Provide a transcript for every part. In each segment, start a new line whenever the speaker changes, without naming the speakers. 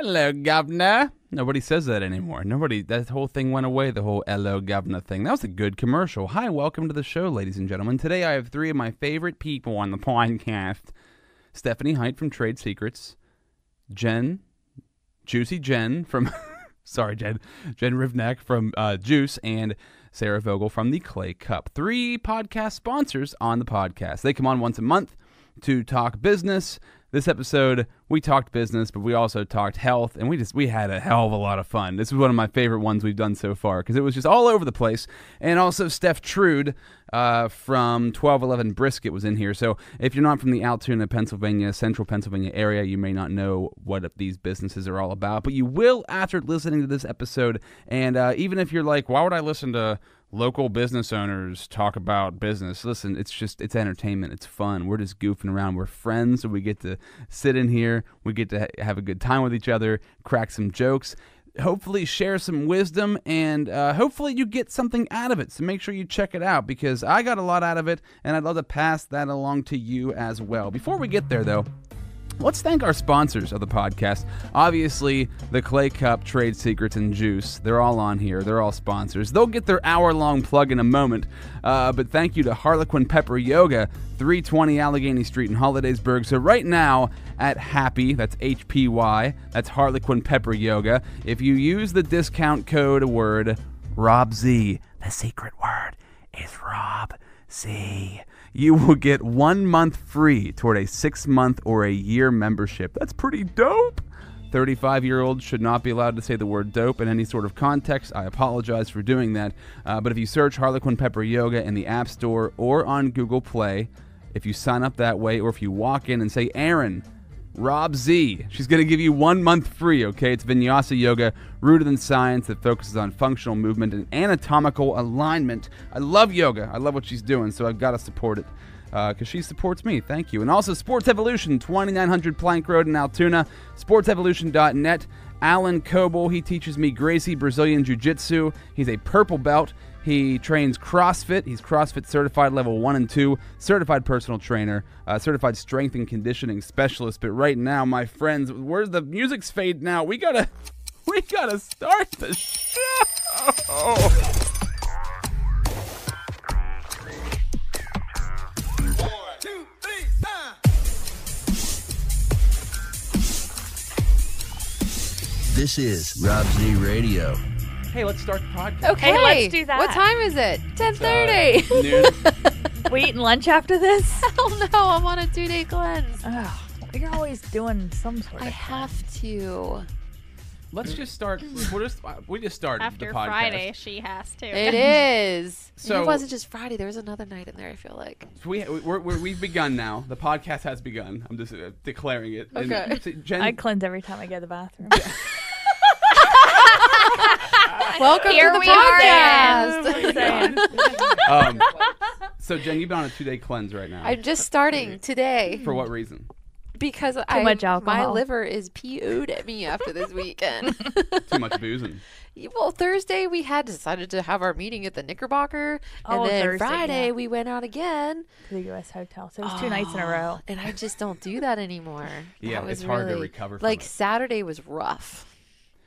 Hello, governor. Nobody says that anymore. That whole thing went away, the whole hello, governor thing. That was a good commercial. Hi, welcome to the show, ladies and gentlemen. Today I have three of my favorite people on the podcast. Stephanie Height from Trade Secrets. Juicy Jen from, Jen Rivneck from Juice, and Sarah Vogel from the Clay Cup. Three podcast sponsors on the podcast. They come on once a month to talk business. This episode, we talked business, but we also talked health, and we had a hell of a lot of fun. This was one of my favorite ones we've done so far, because it was just all over the place. And also Steph Trude from 1211 Brisket was in here. So if you're not from the Altoona, Pennsylvania, central Pennsylvania area, you may not know what these businesses are all about, but you will after listening to this episode. And even if you're like, why would I listen to local business owners talk about business? Listen, it's entertainment. It's fun. We're just goofing around. We're friends, so we get to sit in here. We get to have a good time with each other, crack some jokes, hopefully share some wisdom, and hopefully you get something out of it. So make sure you check it out, because I got a lot out of it, and I'd love to pass that along to you as well. Before we get there, though, let's thank our sponsors of the podcast. Obviously, the Clay Cup, Trade Secrets, and Juice. They're all on here. They're all sponsors. They'll get their hour-long plug in a moment. But thank you to Harlequin Pepper Yoga, 320 Allegheny Street in Hollidaysburg. So right now at Happy, that's HPY, that's Harlequin Pepper Yoga, if you use the discount code word ROBZ, the secret word is ROBZ, you will get 1 month free toward a 6-month or a year membership. That's pretty dope. 35-year-olds should not be allowed to say the word dope in any sort of context. I apologize for doing that. But if you search Harlequin Pepper Yoga in the App Store or on Google Play, if you sign up that way, or if you walk in and say, Aaron, Rob Z, she's going to give you 1 month free, okay? It's vinyasa yoga, rooted in science, that focuses on functional movement and anatomical alignment. I love yoga. I love what she's doing, so I've got to support it because she supports me. Thank you. And also Sports Evolution, 2900 Plank Road in Altoona, sportsevolution.net. Alan Coble, he teaches me Gracie Brazilian Jiu-Jitsu. He's a purple belt. He trains CrossFit. He's CrossFit certified level 1 and 2, certified personal trainer, certified strength and conditioning specialist. But right now, my friends, where's the music's fading out? We gotta start the show.
This is Rob Z Radio.
Hey, let's start the podcast.
Okay,
Hey, let's do that.
What time is it? 10:30.
Noon.
We eating lunch after this?
Hell no, I'm on a 2-day cleanse.
Oh, you're always doing some sort of
I have to.
Let's just start. We just started
After
the podcast.
Friday, she has to.
It is.
So-
it wasn't just Friday. There was another night in there, I feel like.
So we've begun now. The podcast has begun. I'm just declaring it. And
Okay.
so Jen,
I cleanse every time I go to the bathroom.
Welcome
Here
to the
we are
podcast.
Saying.
So Jen, you've been on a 2-day cleanse right now.
I'm just starting today
For what reason?
because
much alcohol.
my liver is PO'd at me after this weekend.
Too much boozing.
Well, Thursday we had decided to have our meeting at the Knickerbocker, and
Oh,
then
Thursday,
Friday
yeah.
we went out again.
To the U.S. hotel. So it was 2 nights in a row.
And I just don't do that anymore.
Yeah,
That was
it's hard to
really-
recover from
Like
it.
Saturday was rough.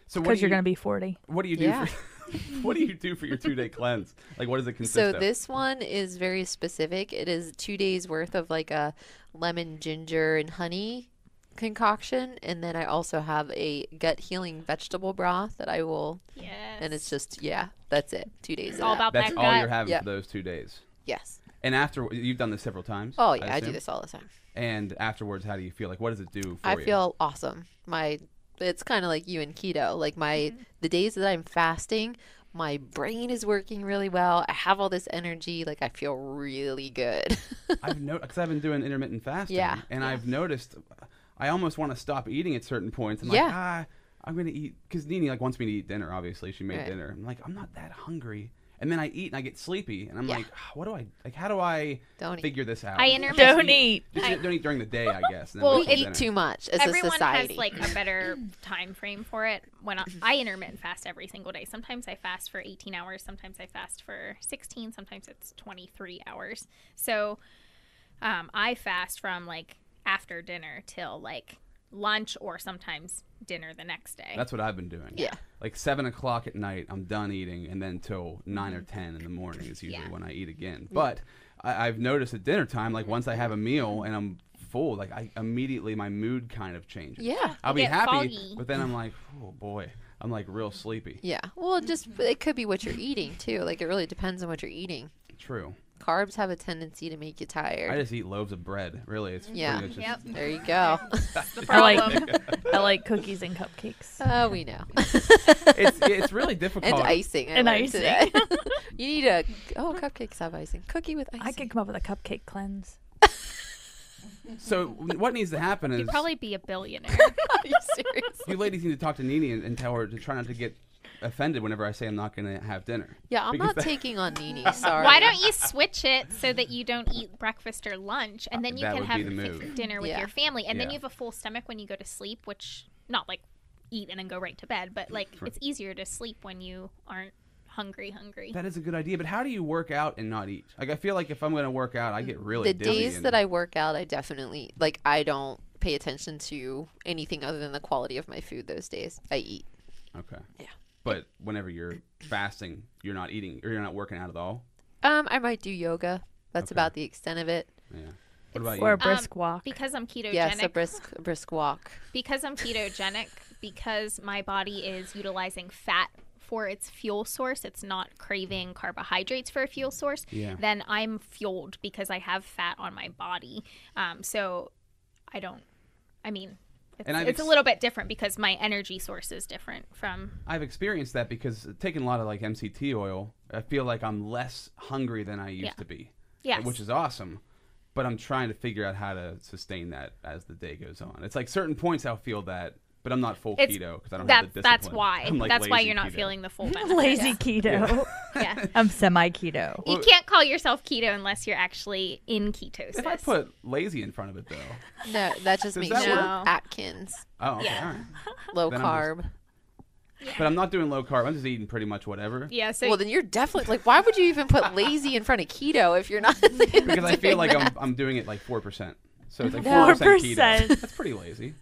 So
Because you're going to be 40.
What do you do?
Yeah.
What do you do for your 2-day cleanse? Like, what does it consist
So
of?
this one is very specific. It is 2 days worth of like a lemon, ginger, and honey concoction, and then I also have a gut healing vegetable broth that I will.
Yes.
And it's just that's it. 2 days.
It's
of
all
that.
about
That's
that
all
gut.
you're having
Yeah.
for those 2 days.
Yes.
And after you've done this several times.
Oh yeah, I do
assume?
this all the time.
And afterwards, how do you feel? Like, what does it do for
I
you?
feel awesome. It's kind of like you and keto. Like the days that I'm fasting, my brain is working really well. I have all this energy. Like I feel really good.
I've because I've been doing intermittent fasting.
Yeah.
And I've noticed I almost want to stop eating at certain points. I'm
Yeah.
like, I'm gonna eat because Nene wants me to eat dinner. Obviously, she made
Right.
dinner. I'm like, I'm not that hungry. And then I eat and I get sleepy, and I'm
Yeah.
like, what do I like? How do I
Don't eat.
figure this out?
I
Just
intermittent-
Don't eat.
Don't eat during the day, I guess. and then
Well,
wait
We
till
eat
dinner.
too much as
Everyone
a society.
has like a better time frame for it. When I intermittent fast every single day. Sometimes I fast for 18 hours. Sometimes I fast for 16. Sometimes it's 23 hours. So I fast from like after dinner till like lunch or sometimes dinner the next day.
That's what I've been doing.
Yeah.
Like 7 o'clock at night, I'm done eating, and then till 9 or 10 in the morning is usually when I eat again. But I've noticed at dinner time, like once I have a meal and I'm full, like I immediately my mood kind of changes.
Yeah.
I'll be
get
happy,
foggy.
but then I'm like, oh boy, I'm like real sleepy.
Yeah. Well, it could be what you're eating too. Like it really depends on what you're eating.
True.
Carbs have a tendency to make you tired.
I just eat loaves of bread. Really, it's
Yeah.
pretty much just,
There you go.
the
I
problem.
I like cookies and cupcakes.
Oh, we know.
it's really difficult.
And icing. I
And
learned
icing.
today. You need cupcakes have icing. Cookie with icing.
I could come up with a cupcake cleanse.
So what needs to happen is
You'd probably be a billionaire.
Are you serious?
you ladies need to talk to Nene and tell her to try not to get offended whenever I say I'm not going to have dinner.
Yeah, I'm
Because
not
that-
taking on Nene. Sorry.
Why don't you switch it so that you don't eat breakfast or lunch, and then you
That
can
would
have
be the move.
dinner with
Yeah.
your family, and then
Yeah.
you have a full stomach when you go to sleep, which not like eat and then go right to bed, but like it's easier to sleep when you aren't hungry.
That is a good idea, but how do you work out and not eat? Like I feel like if I'm going to work out, I get really
The
dizzy.
days that I work out, I definitely I don't pay attention to anything other than the quality of my food those days. I eat.
Okay.
Yeah.
But whenever you're fasting, you're not eating or you're not working out at all.
I might do yoga. That's
Okay.
about the extent of it.
Yeah. What about
Or a
you?
brisk walk.
Because I'm ketogenic.
Yes, a brisk walk.
Because I'm ketogenic, because my body is utilizing fat for its fuel source, it's not craving carbohydrates for a fuel source,
Yeah.
then I'm fueled because I have fat on my body. So I don't, I mean,
And I've
it's a little bit different because my energy source is different from.
I've experienced that because taking a lot of like MCT oil, I feel like I'm less hungry than I used
Yeah.
to be.
Yes.
Which is awesome. But I'm trying to figure out how to sustain that as the day goes on. It's like certain points I'll feel that, but I'm not full keto because I don't have the discipline.
That's why.
I'm like
That's why
lazy
you're not
keto.
feeling the full benefit.
Lazy keto.
Yeah.
I'm semi-keto.
You can't call yourself keto unless you're actually in ketosis.
If I put lazy in front of it though.
No, that just
Does
makes
that
you
work?
Atkins.
Oh, okay.
Yeah.
All right.
Low
Then I'm
carb.
But I'm not doing low carb. I'm just eating pretty much whatever.
Yeah, so
Well, then you're definitely why would you even put lazy in front of keto if you're not?
Because I feel like I'm doing it like 4%. So it's like 4% keto.
4%.
That's pretty lazy.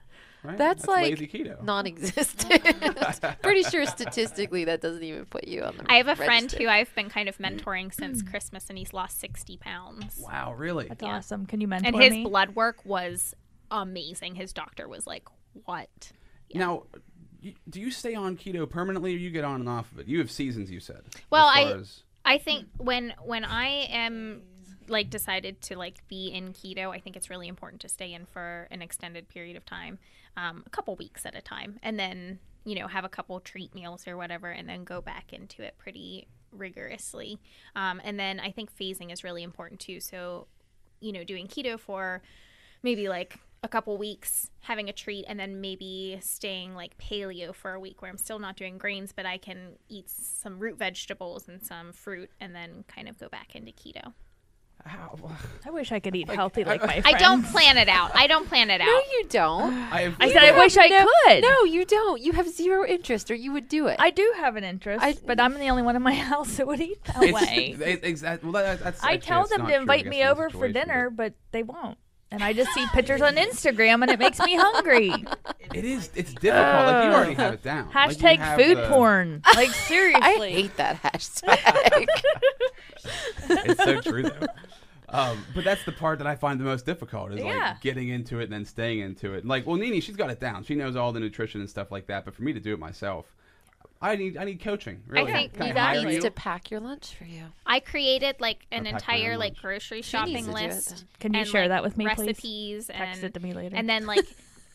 Right?
That's like
lazy keto.
non-existent. Pretty sure statistically that doesn't even put you on the
I have a friend
register.
who I've been kind of mentoring since Christmas, and he's lost 60 pounds.
Wow, really?
That's awesome. Can you mentor
And his
me?
blood work was amazing. His doctor was like, "What?"
Now, do you stay on keto permanently or you get on and off of it? You have seasons, you said.
Well,
as far as-
I think when I am like decided to like be in keto, I think it's really important to stay in for an extended period of time, a couple weeks at a time, and then have a couple treat meals or whatever, and then go back into it pretty rigorously. And then I think phasing is really important too. So, doing keto for maybe like a couple weeks, having a treat, and then maybe staying like paleo for a week where I'm still not doing grains, but I can eat some root vegetables and some fruit, and then kind of go back into keto.
I wish I could eat healthy like my friends.
I don't plan it out. I don't plan it out.
No, you don't.
I said I wish I could.
No, you don't. You have zero interest, or you would do it.
I do have an interest, but I'm the only one in my house that would eat that way.
Exactly. Well, that's
I
actually,
tell
that's
them
not
to
true, I
invite
guess,
me
in this
over for
situation,
dinner, but they won't. And I just see pictures on Instagram, and it makes me hungry.
but It's difficult. Like, you already have it down. Like, you
Hashtag
have
food
the-
porn. Like, seriously.
I hate that hashtag.
It's so true, though. But that's the part that I find the most difficult is
Yeah.
like getting into it and then staying into it. Like, well, Nene, she's got it down. She knows all the nutrition and stuff like that. But for me to do it myself, I need coaching. Really,
think
Can I
you
hire
He
guys-
you?
needs to pack your lunch for you.
I created like an
I'll pack my own
entire like
lunch.
grocery
needs
shopping
to do it
list.
then.
Can you
and,
share
like,
that with me, please?
recipes
Text it to me later.
And then like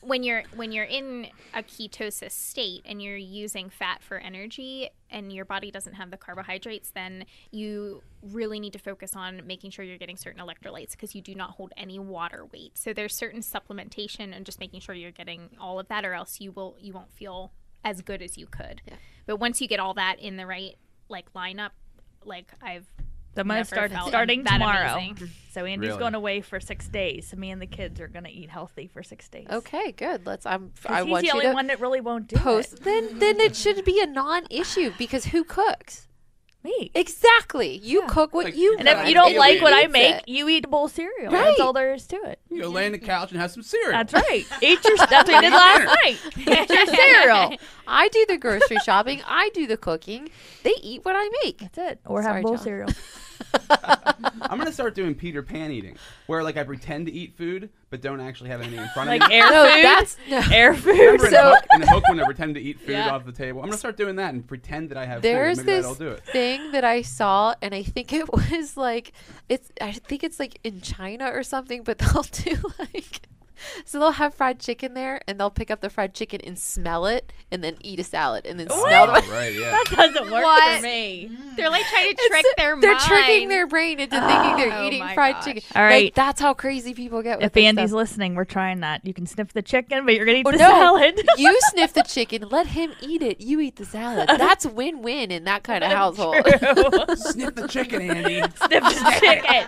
when you're in a ketosis state and you're using fat for energy and your body doesn't have the carbohydrates, then you really need to focus on making sure you're getting certain electrolytes because you do not hold any water weight. So there's certain supplementation and just making sure you're getting all of that, or else you won't feel as good as you could.
Yeah.
But once you get all that in the right like lineup, like I've
So I'm going to
never
start
felt
starting
that
tomorrow.
amazing.
So Andy's
Really?
going away for 6 days. So me and the kids are going to eat healthy for 6 days.
Okay, good. I
'Cause
want
he's the
you
only
to
one that really won't do
post.
it.
Then it should be a non-issue because who cooks?
make.
Exactly. You cook what
Like,
you
And
cook.
if you don't
Alien
like what I
eats
make,
it.
you eat a bowl of cereal.
Right.
That's all there is to it.
You go lay on the couch and have some cereal.
That's right. That's what I did last night. Eat your cereal.
I do the grocery shopping. I do the cooking. They eat what I make.
That's it. Or have
Sorry,
a bowl of
John.
cereal.
I'm gonna start doing Peter Pan eating, where like I pretend to eat food but don't actually have anything in front of
Like
me.
air
No,
food.
that's no.
Air food.
Remember in,
So-
in the hook when I pretend to eat food
Yeah.
off the table? I'm gonna start doing that and pretend that I have
There's
food. Maybe
this
that'll do it.
thing that I saw, and I think it was like I think it's like in China or something, but they'll do like. So they'll have fried chicken there, and they'll pick up the fried chicken and smell it, and then eat a salad, and then smell the.
Oh, right, yeah.
That doesn't work
What?
for me.
They're like trying to
It's-
trick their
They're
mind.
tricking their brain into thinking they're
Oh
eating
my
fried
gosh.
chicken.
All right.
Like, that's how crazy people get with
If
this
Andy's
stuff.
listening, we're trying that. You can sniff the chicken, but you're going to eat
Oh,
the
no.
salad.
You sniff the chicken, let him eat it. You eat the salad. That's win-win in that kind of household.
True.
Sniff the chicken, Andy.
Sniff the chicken.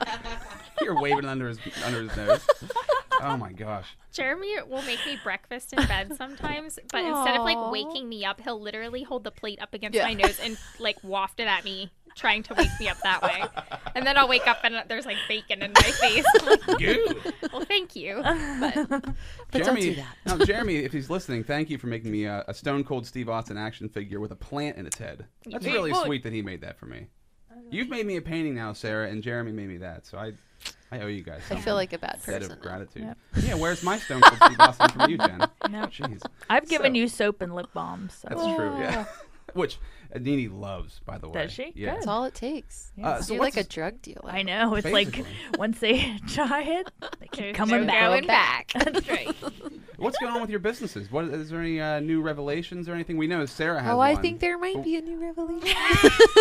You're waving under his nose. Oh my gosh.
Jeremy will make me breakfast in bed sometimes, but instead of like
Aw.
waking me up, he'll literally hold the plate up against
Yeah.
my nose and like waft it at me, trying to wake me up that way. And then I'll wake up and there's like bacon in my face. I'm like,
Good.
well, thank you.
But don't
Jeremy,
do that.
no, Jeremy, if he's listening, thank you for making me a Stone Cold Steve Austin action figure with a plant in its head. That's really sweet that he made that for me. You've made me a painting now, Sarah, and Jeremy made me that, so I owe you guys
I
something.
feel like a bad
Instead
person.
of
now.
gratitude.
Yep.
Yeah, where's my Stone Cold Steve Austin from you, Jen?
No.
Jeez.
I've given
So-
you soap and lip balm. So.
That's true, yeah. Which Nene loves, by the way.
Does she?
Yeah.
That's all it takes.
So
You're like
what's-
a drug dealer.
I know. It's
Basically.
like once they try it, they keep
There's
coming
no
back.
going back.
That's right.
What's going on with your businesses? What is there any new revelations or anything? We know Sarah has
Oh,
one.
I think there might be a new revelation.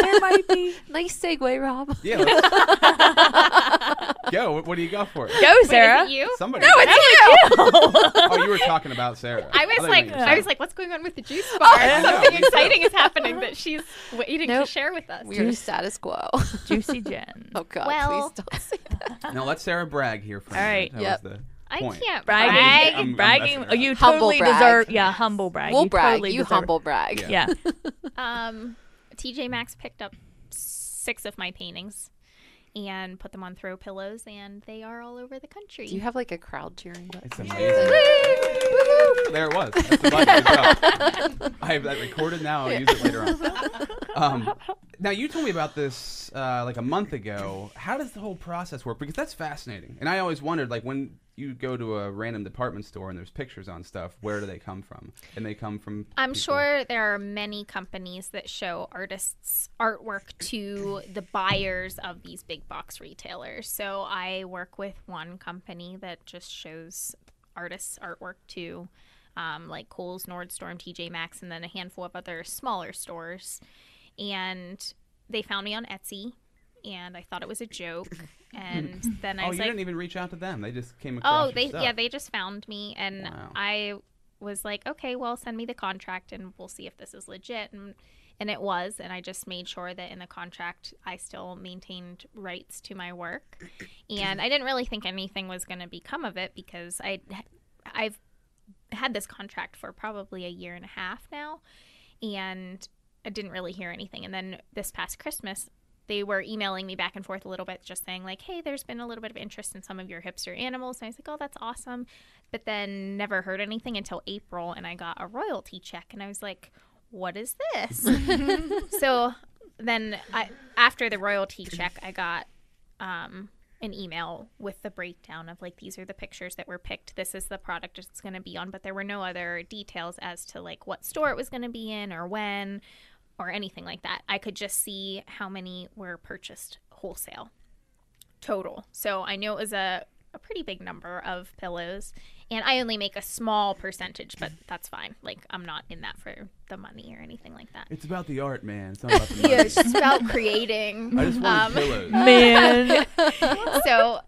There might be.
Nice segue, Rob.
Yeah. Let's... Go. What do you got for it?
Go,
Wait, is
Sarah.
it you?
Somebody. Oh, you were talking about Sarah.
I was
thought you
like,
were
I
saying
was like, what's going on with the juice bar?
I know,
Something
me too.
exciting is happening that she's waiting
Nope.
to share with us.
We're status quo.
Juicy Jen.
Oh, God.
Well-
please don't say that.
No, let Sarah brag here for a
All
minute.
right.
That
Yep.
was the
I
point.
can't
Bragging.
brag.
I'm
bragging.
messing around.
You
Humble
totally
brag.
deserve. Yeah, humble brag.
We'll
you
brag.
Totally
You
deserve
humble brag.
Yeah.
Yeah.
TJ Maxx picked up 6 of my paintings and put them on throw pillows, and they are all over the country.
Do you have like a crowd cheering?
It's amazing. There it was. That's the button. Good job. I have that recorded now. I'll use it later on. Now, you told me about this like a month ago. How does the whole process work? Because that's fascinating. And I always wondered, like, when you go to a random department store and there's pictures on stuff, where do they come from? And they come from
I'm
people.
sure there are many companies that show artists' artwork to the buyers of these big box retailers. So I work with one company that just shows artists' artwork to like Kohl's, Nordstrom, TJ Maxx, and then a handful of other smaller stores. And they found me on Etsy, and I thought it was a joke. And then I
Oh,
was
you
like,
didn't even reach out to them. They just came across your stuff.
they just found me, and
Wow.
I was like, okay, well, send me the contract and we'll see if this is legit. And it was, and I just made sure that in the contract I still maintained rights to my work. And I didn't really think anything was going to become of it because I've had this contract for probably a year and a half now, and I didn't really hear anything. And then this past Christmas, they were emailing me back and forth a little bit, just saying like, hey, there's been a little bit of interest in some of your hipster animals. And I was like, oh, that's awesome. But then never heard anything until April, and I got a royalty check, and I was like, what is this? So then after the royalty check, I got an email with the breakdown of like, these are the pictures that were picked. This is the product it's going to be on. But there were no other details as to like what store it was going to be in or when or anything like that. I could just see how many were purchased wholesale total. So I knew it was a pretty big number of pillows, and I only make a small percentage, but that's fine. Like, I'm not in that for the money or anything like that.
It's about the art, man. It's not about the money.
Yeah, it's just about creating.
I just wanted pillows.
Man.
So,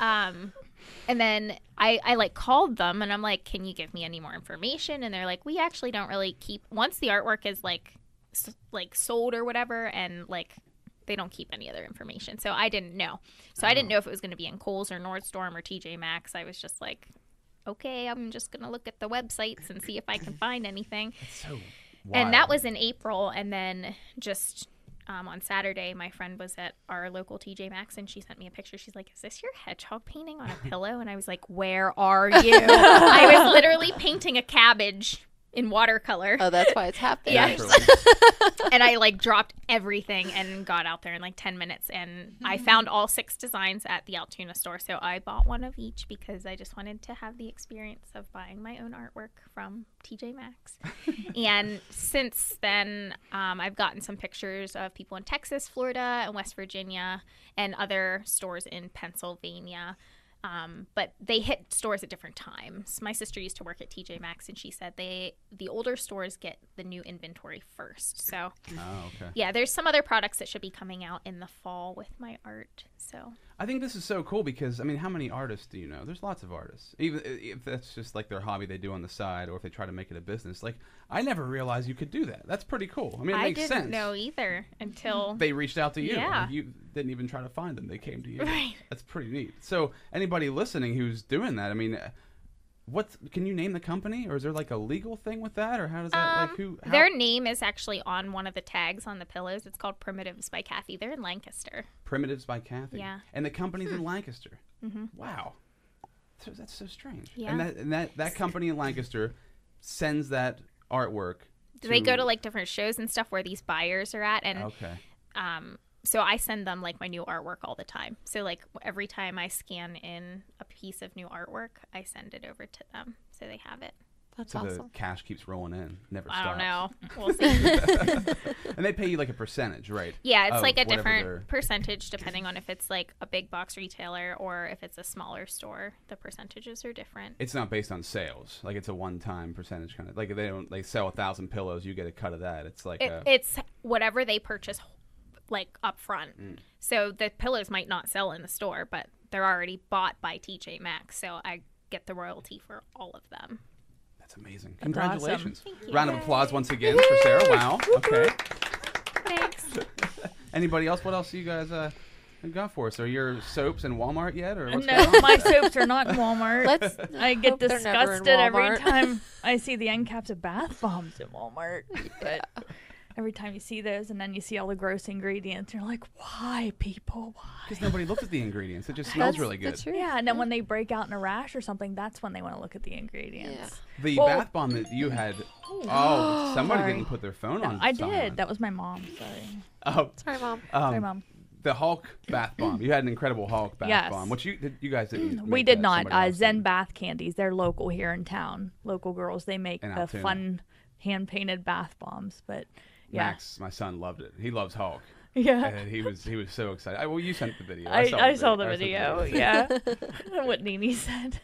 and then I like called them, and I'm like, can you give me any more information? And they're like, we actually don't really keep, once the artwork is like sold or whatever, and like they don't keep any other information. So I didn't know. So I didn't know if it was going to be in Kohl's or Nordstrom or TJ Maxx. I was just like, okay, I'm just going to look at the websites and see if I can find anything.
It's so wild.
And that was in April, and then just on Saturday, my friend was at our local TJ Maxx, and she sent me a picture. She's like, "Is this your hedgehog painting on a pillow?" And I was like, "Where are you?" I was literally painting a cabbage in watercolor.
Oh, that's why it's half there.
Yes. And I like dropped everything and got out there in like 10 minutes. And I found all 6 designs at the Altoona store. So I bought one of each because I just wanted to have the experience of buying my own artwork from TJ Maxx. And since then, I've gotten some pictures of people in Texas, Florida, and West Virginia, and other stores in Pennsylvania. But they hit stores at different times. My sister used to work at TJ Maxx, and she said the older stores get the new inventory first. So, yeah, there's some other products that should be coming out in the fall with my art. So
I think this is so cool because, I mean, how many artists do you know? There's lots of artists. Even if that's just like their hobby they do on the side, or if they try to make it a business. Like, I never realized you could do that. That's pretty cool. I mean, it makes sense.
I didn't know either until
they reached out to you.
Yeah.
Like, you didn't even try to find them. They came to you.
Right.
That's pretty neat. So anybody listening who's doing that, I mean, can you name the company, or is there like a legal thing with that, or how does that
Their name is actually on one of the tags on the pillows. It's called Primitives by Kathy. They're in Lancaster.
Primitives by Kathy.
Yeah.
And the company's in Lancaster. Mm-hmm. Wow. That's so strange.
Yeah.
And that company in Lancaster sends that artwork.
They go to like different shows and stuff where these buyers are at, and
okay.
So I send them like my new artwork all the time. So like every time I scan in a piece of new artwork, I send it over to them so they have it.
That's
so
awesome.
the cash keeps rolling in, never stops.
I don't know. We'll see.
And they pay you like a percentage, right?
Yeah, it's like a
whatever
different percentage depending on if it's like a big box retailer or if it's a smaller store. The percentages are different.
It's not based on sales. Like it's a one-time percentage kind of. Like if they sell 1,000 pillows, you get a cut of that. It's like
it's whatever they purchase like up front. So the pillows might not sell in the store, but they're already bought by TJ Maxx. So I get the royalty for all of them.
That's amazing.
That's
Congratulations.
awesome.
Round of applause once again for Sarah. Wow. Okay.
Thanks.
Anybody else? What else do you guys got for us? Are your soaps in Walmart yet? Or what's
No, my soaps are not in Walmart. I get
hope they're never in
disgusted every
Walmart.
time I see the end caps of bath bombs in Walmart. But every time you see those, and then you see all the gross ingredients, you're like, why, people? Why?
Because nobody looks at the ingredients. It just smells really good.
That's true.
Yeah, and then when they break out in a rash or something, that's when they want to look at the ingredients.
The
Well-
bath bomb that you had. Oh, somebody
Sorry.
didn't put their phone
No,
on.
I
someone.
did. That was my mom. Sorry.
Oh,
Sorry, Mom.
Sorry, Mom.
the Hulk bath bomb. You had an incredible Hulk bath
Yes.
bomb. Which you guys didn't.
We
make
did
that.
not.
Somebody else
Zen
did.
Bath Candies. They're local here in town. Local girls. They make
In
the
Altoona.
fun hand-painted bath bombs. But yeah,
Max, my son, loved it. He loves Hulk.
yeah.
And he was so excited. Well, you sent the video.
I saw the
I sent
video. Yeah. What Nene said.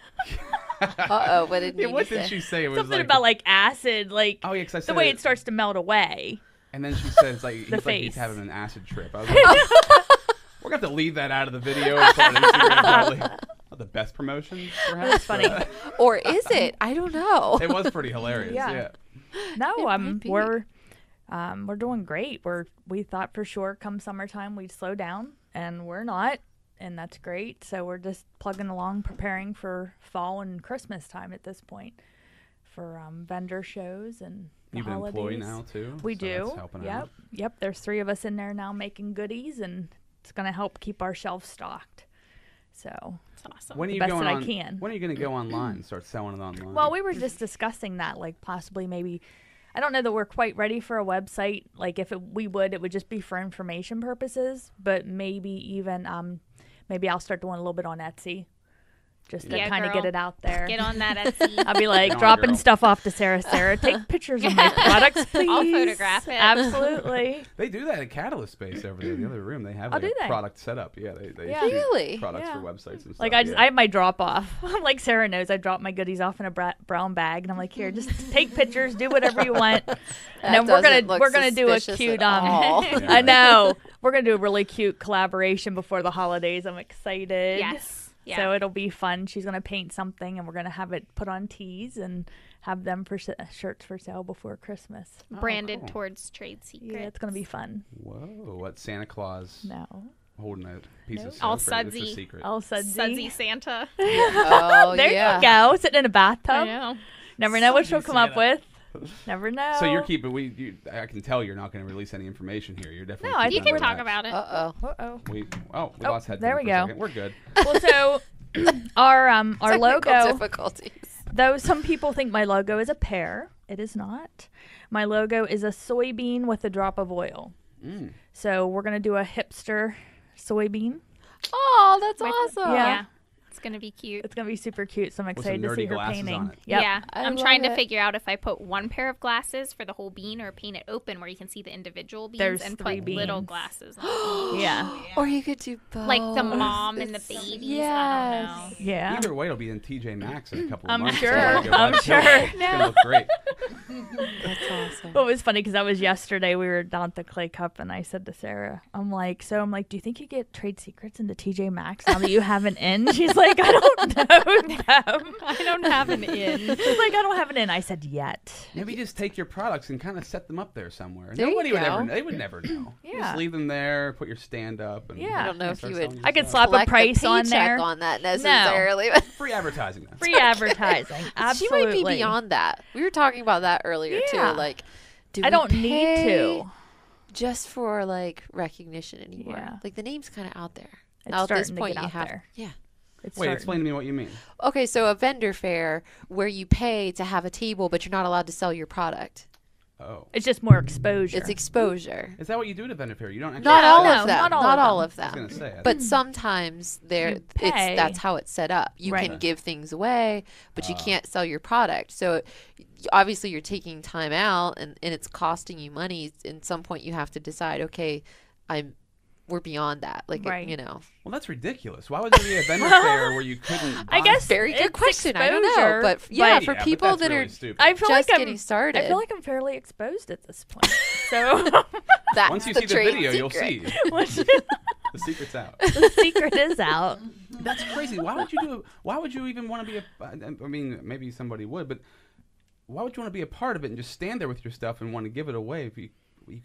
Uh-oh, what did
Yeah,
Nene
what
say?
did she say? It was
Something
like,
about like acid, like
oh yeah, because I
the
said
way it starts to melt away.
And then she says like he's
face.
having an acid trip. I was like, we're gonna have to leave that out of the video. And put it on Instagram, probably. Not the best promotion, perhaps.
That's funny.
Or is it? I don't know.
It was pretty hilarious.
Yeah.
Yeah.
No,
might be.
we're doing great. We thought for sure come summertime we'd slow down, and we're not, and that's great. So we're just plugging along, preparing for fall and Christmas time at this point for vendor shows and the
You've been
holidays.
employed now too.
We
so
do.
That's helping
Yep.
out.
Yep. There's 3 of us in there now making goodies, and it's going to help keep our shelves stocked. So,
It's awesome.
When are you
best
going
that I
on?
can.
When are you going to go online and start selling it online?
well, we were just discussing that, like possibly maybe. I don't know that we're quite ready for a website. Like if it would just be for information purposes. But maybe even maybe I'll start doing a little bit on Etsy, just to
Yeah,
kind of
girl.
get it out there.
Get on that Etsy.
I'll be like
Get on,
dropping
girl.
stuff off to Sarah. Sarah, take pictures of my products, please.
I'll photograph it.
Absolutely.
They do that at Catalyst Space over there in the other room. They have
Oh,
like,
do
a
they?
product set up. Yeah, they
Yeah.
shoot
Really?
products
Yeah.
for websites and stuff.
Like I
yeah.
have my drop off. Like Sarah knows, I drop my goodies off in a brown bag, and I'm like, here, just take pictures, do whatever you want. And then we're gonna do a
suspicious
cute
at all.
Yeah.
I know we're gonna do a really cute collaboration before the holidays. I'm excited.
Yes. Yeah.
So it'll be fun. She's gonna paint something, and we're gonna have it put on tees and have them for shirts for sale before Christmas.
Branded
cool.
towards trade secrets.
Yeah, it's gonna be fun.
Whoa! What Santa Claus
No,
holding a piece of
All
soap? Right? It's a
sudsy.
secret.
all sudsy.
Sudsy Santa.
Oh,
There
yeah.
you go, sitting in a bathtub.
I know.
Never know what she'll come up
Santa.
with. Never know.
So you're keeping. I can tell you're not going to release any information here. You're definitely.
No, I
You
keeping
can
it
talk
relaxed.
about it.
Uh-oh.
We lost headphones.
there we
for a
go.
second. We're good.
Well, so our
Technical
logo,
difficulties.
though some people think my logo is a pear, it is not. My logo is a soybean with a drop of oil. So we're going to do a hipster soybean.
Oh, that's awesome.
Yeah.
It's gonna be cute.
It's going to be super cute, so I'm
With some
excited to see
nerdy
her
glasses
painting.
on it.
Yep.
Yeah,
I
I'm
love
trying to
it.
figure out if I put one pair of glasses for the whole bean or paint it open where you can see the individual beans
There's
and
3
put little
beans.
glasses on each.
Yeah.
Or you could do both.
Like the mom and the babies. I don't know.
Yeah.
Either way, it'll be in TJ Maxx in a couple of
I'm
months.
sure.
So it'll
I'm
go
sure.
It's gonna look great.
That's awesome.
Well, it was funny because that was yesterday. We were down at the Clay Cup, and I said to Sarah, I'm like, do you think you get trade secrets into TJ Maxx now that you have an in? She's like, I don't know them.
I don't have an in.
She's like, I don't have an in. I said, yet.
Maybe just take your products and kind of set them up there somewhere.
There you
Nobody would ever.
go.
They would never know.
Yeah.
Just leave them there. Put your stand up. And
Yeah. I
don't know if
start
you would-
selling
I could
yourself.
slap a
Collect the
price on
paycheck
there.
on that necessarily. but
Free advertising. That.
Free advertising. Absolutely.
She might be beyond that. We were talking about that earlier
Yeah.
too. Like, do
I
we
don't need
pay
to.
just for like recognition anymore.
Yeah.
Like the name's kind of out there.
It's
Now at this
starting to
point
get
you
out
have
there.
yeah.
It's
Wait,
starting.
explain to me what you mean.
Okay, so a vendor fair where you pay to have a table, but you're not allowed to sell your product.
Oh,
It's just more exposure.
It's exposure.
is that what you do at a vendor fair? You don't actually.
Not all
no,
of them.
not all
Not
of
all
them.
of
I was
them.
gonna say.
But sometimes
You pay.
that's how it's set up. You
Right.
can give things away, but you can't sell your product. So obviously you're taking time out and it's costing you money. At some point you have to decide, okay, we're beyond that. Like,
Right.
well, that's ridiculous. Why would there be a vendor fair where you couldn't?
I
buy-
guess
Very good
it's
question. I don't know.
exposure,
But yeah, for
but
people
that's
that
really
are
stupid.
I feel
just
like I'm
getting started.
I feel like I'm fairly exposed at this point. So
that's
Once you see the
trade
video, you'll
secret.
see
what's
the secret's out.
the secret is out.
That's crazy. Why would you do? Why would you even want to be a? I mean, maybe somebody would, but why would you want to be a part of it and just stand there with your stuff and want to give it away if you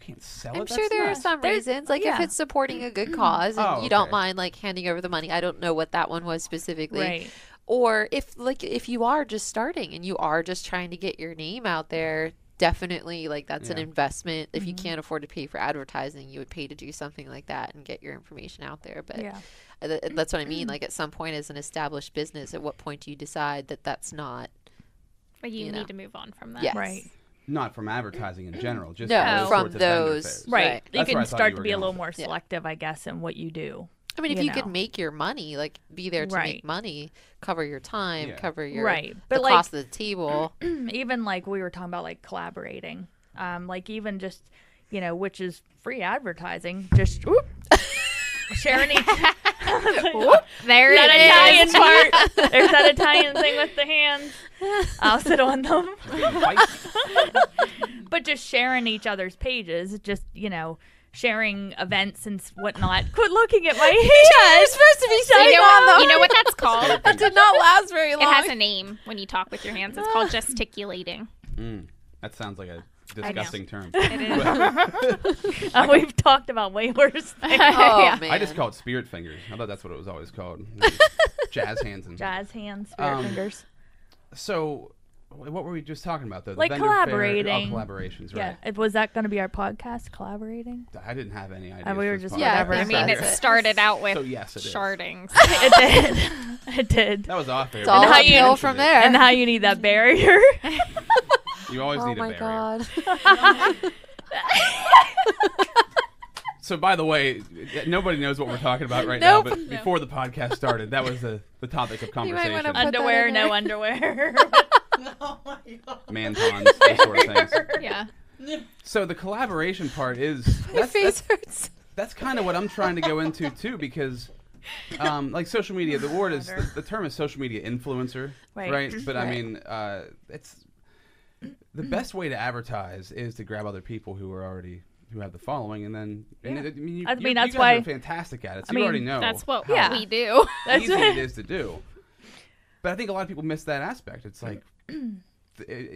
can't sell it?
I'm sure
That's
there are
nuts.
some
There's-
reasons, like
yeah.
if it's supporting a good cause and
Oh,
you don't
okay.
mind like handing over the money. I don't know what that one was specifically.
Right.
Or if you are just starting and you are just trying to get your name out there, definitely like that's an
Yeah.
investment. If you can't afford to pay for advertising, you would pay to do something like that and get your information out there. But
Yeah.
that's what I mean. Like at some point as an established business, at what point do you decide that that's not?
But you
You know.
need to move on from that.
Yes.
Right.
Not from advertising in general, just
No,
those
from
sorts of vendor
those.
fairs.
Right.
Right.
You
That's where I
can
thought
start
you
to
were
be a
going
little
with
more
Yeah.
selective, I guess, in what you do.
I mean, if
You
you could
know.
make your money, like be there to
Right.
make money, cover your time,
Yeah.
cover your
Right.
the
But like
cost of the table.
even like we were talking about like collaborating. Like even just, which is free advertising, just sharing each
There
that
it
Italian
is.
part. There's that Italian thing with the hands. I'll sit on them. But just sharing each other's pages, just, sharing events and whatnot. Quit looking at my hands.
You're supposed to be sitting
You
on them.
know what that's called?
That did not last very long.
It has a name when you talk with your hands. It's called gesticulating.
That sounds like a disgusting term.
It is.
We've talked about way worse things.
Oh
Yeah.
man.
I just call it spirit fingers. I thought that's what it was always called. Jazz hands and
Jazz hands, spirit fingers.
So, what were we just talking about though? The
Like
vendor fair-
collaborating.
collaborations,
Yeah.
right?
Was that going to be our podcast, collaborating?
I didn't have any idea.
we were just
Yeah,
whatever.
I mean, it
That's it.
started out with
So yes, it is.
sharding.
It did. It did.
That was off air.
It's all
And how you-
uphill from there.
And how you need that barrier.
You always
Oh
need a
my
barrier.
god.
So, by the way, nobody knows what we're talking about right now.
Nope.
But before the podcast started, that was the topic of
You might wanna
conversation.
put that
Underwear,
in
no
there.
underwear.
Man-cons, those sort of things.
Yeah.
So the collaboration part is
My face hurts.
that's kind of what I'm trying to go into too, because like social media, the word is the term is social media influencer, right? But I
Right.
mean, it's the best way to advertise is to grab other people who have the following, and then and
Yeah.
I mean,
I mean, that's
you guys
why-
are fantastic at it. So
I
you already
mean,
know
That's what
how
we do.
That's
easy it is to do. But I think a lot of people miss that aspect. It's like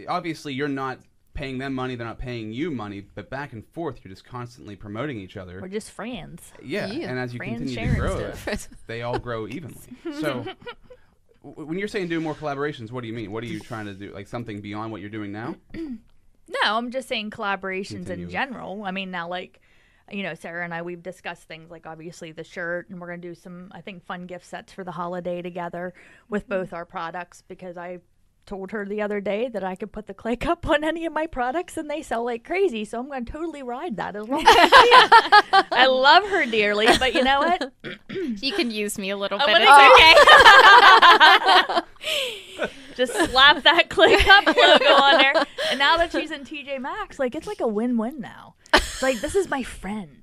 obviously you're not paying them money, they're not paying you money, but back and forth you're just constantly promoting each other.
We're just friends.
Yeah,
Yeah.
and as you
Friends
continue to
sharing
grow,
stuff.
they all grow evenly. So, when you're saying do more collaborations, what do you mean? What are you trying to do? Like something beyond what you're doing now?
No, I'm just saying collaborations
Continue.
in general. I mean, now, like, you know, Sarah and I, we've discussed things like obviously the shirt, and we're going to do some, I think, fun gift sets for the holiday together with both our products, because I told her the other day that I could put the clay cup on any of my products and they sell like crazy. So I'm going to totally ride that as long as I can. I love her dearly, but you know what?
You can use me a little
Oh,
bit.
but
It's okay.
Just slap that clay cup logo on there. And now that she's in TJ Maxx, like, it's like a win-win now. It's like, this is my friend.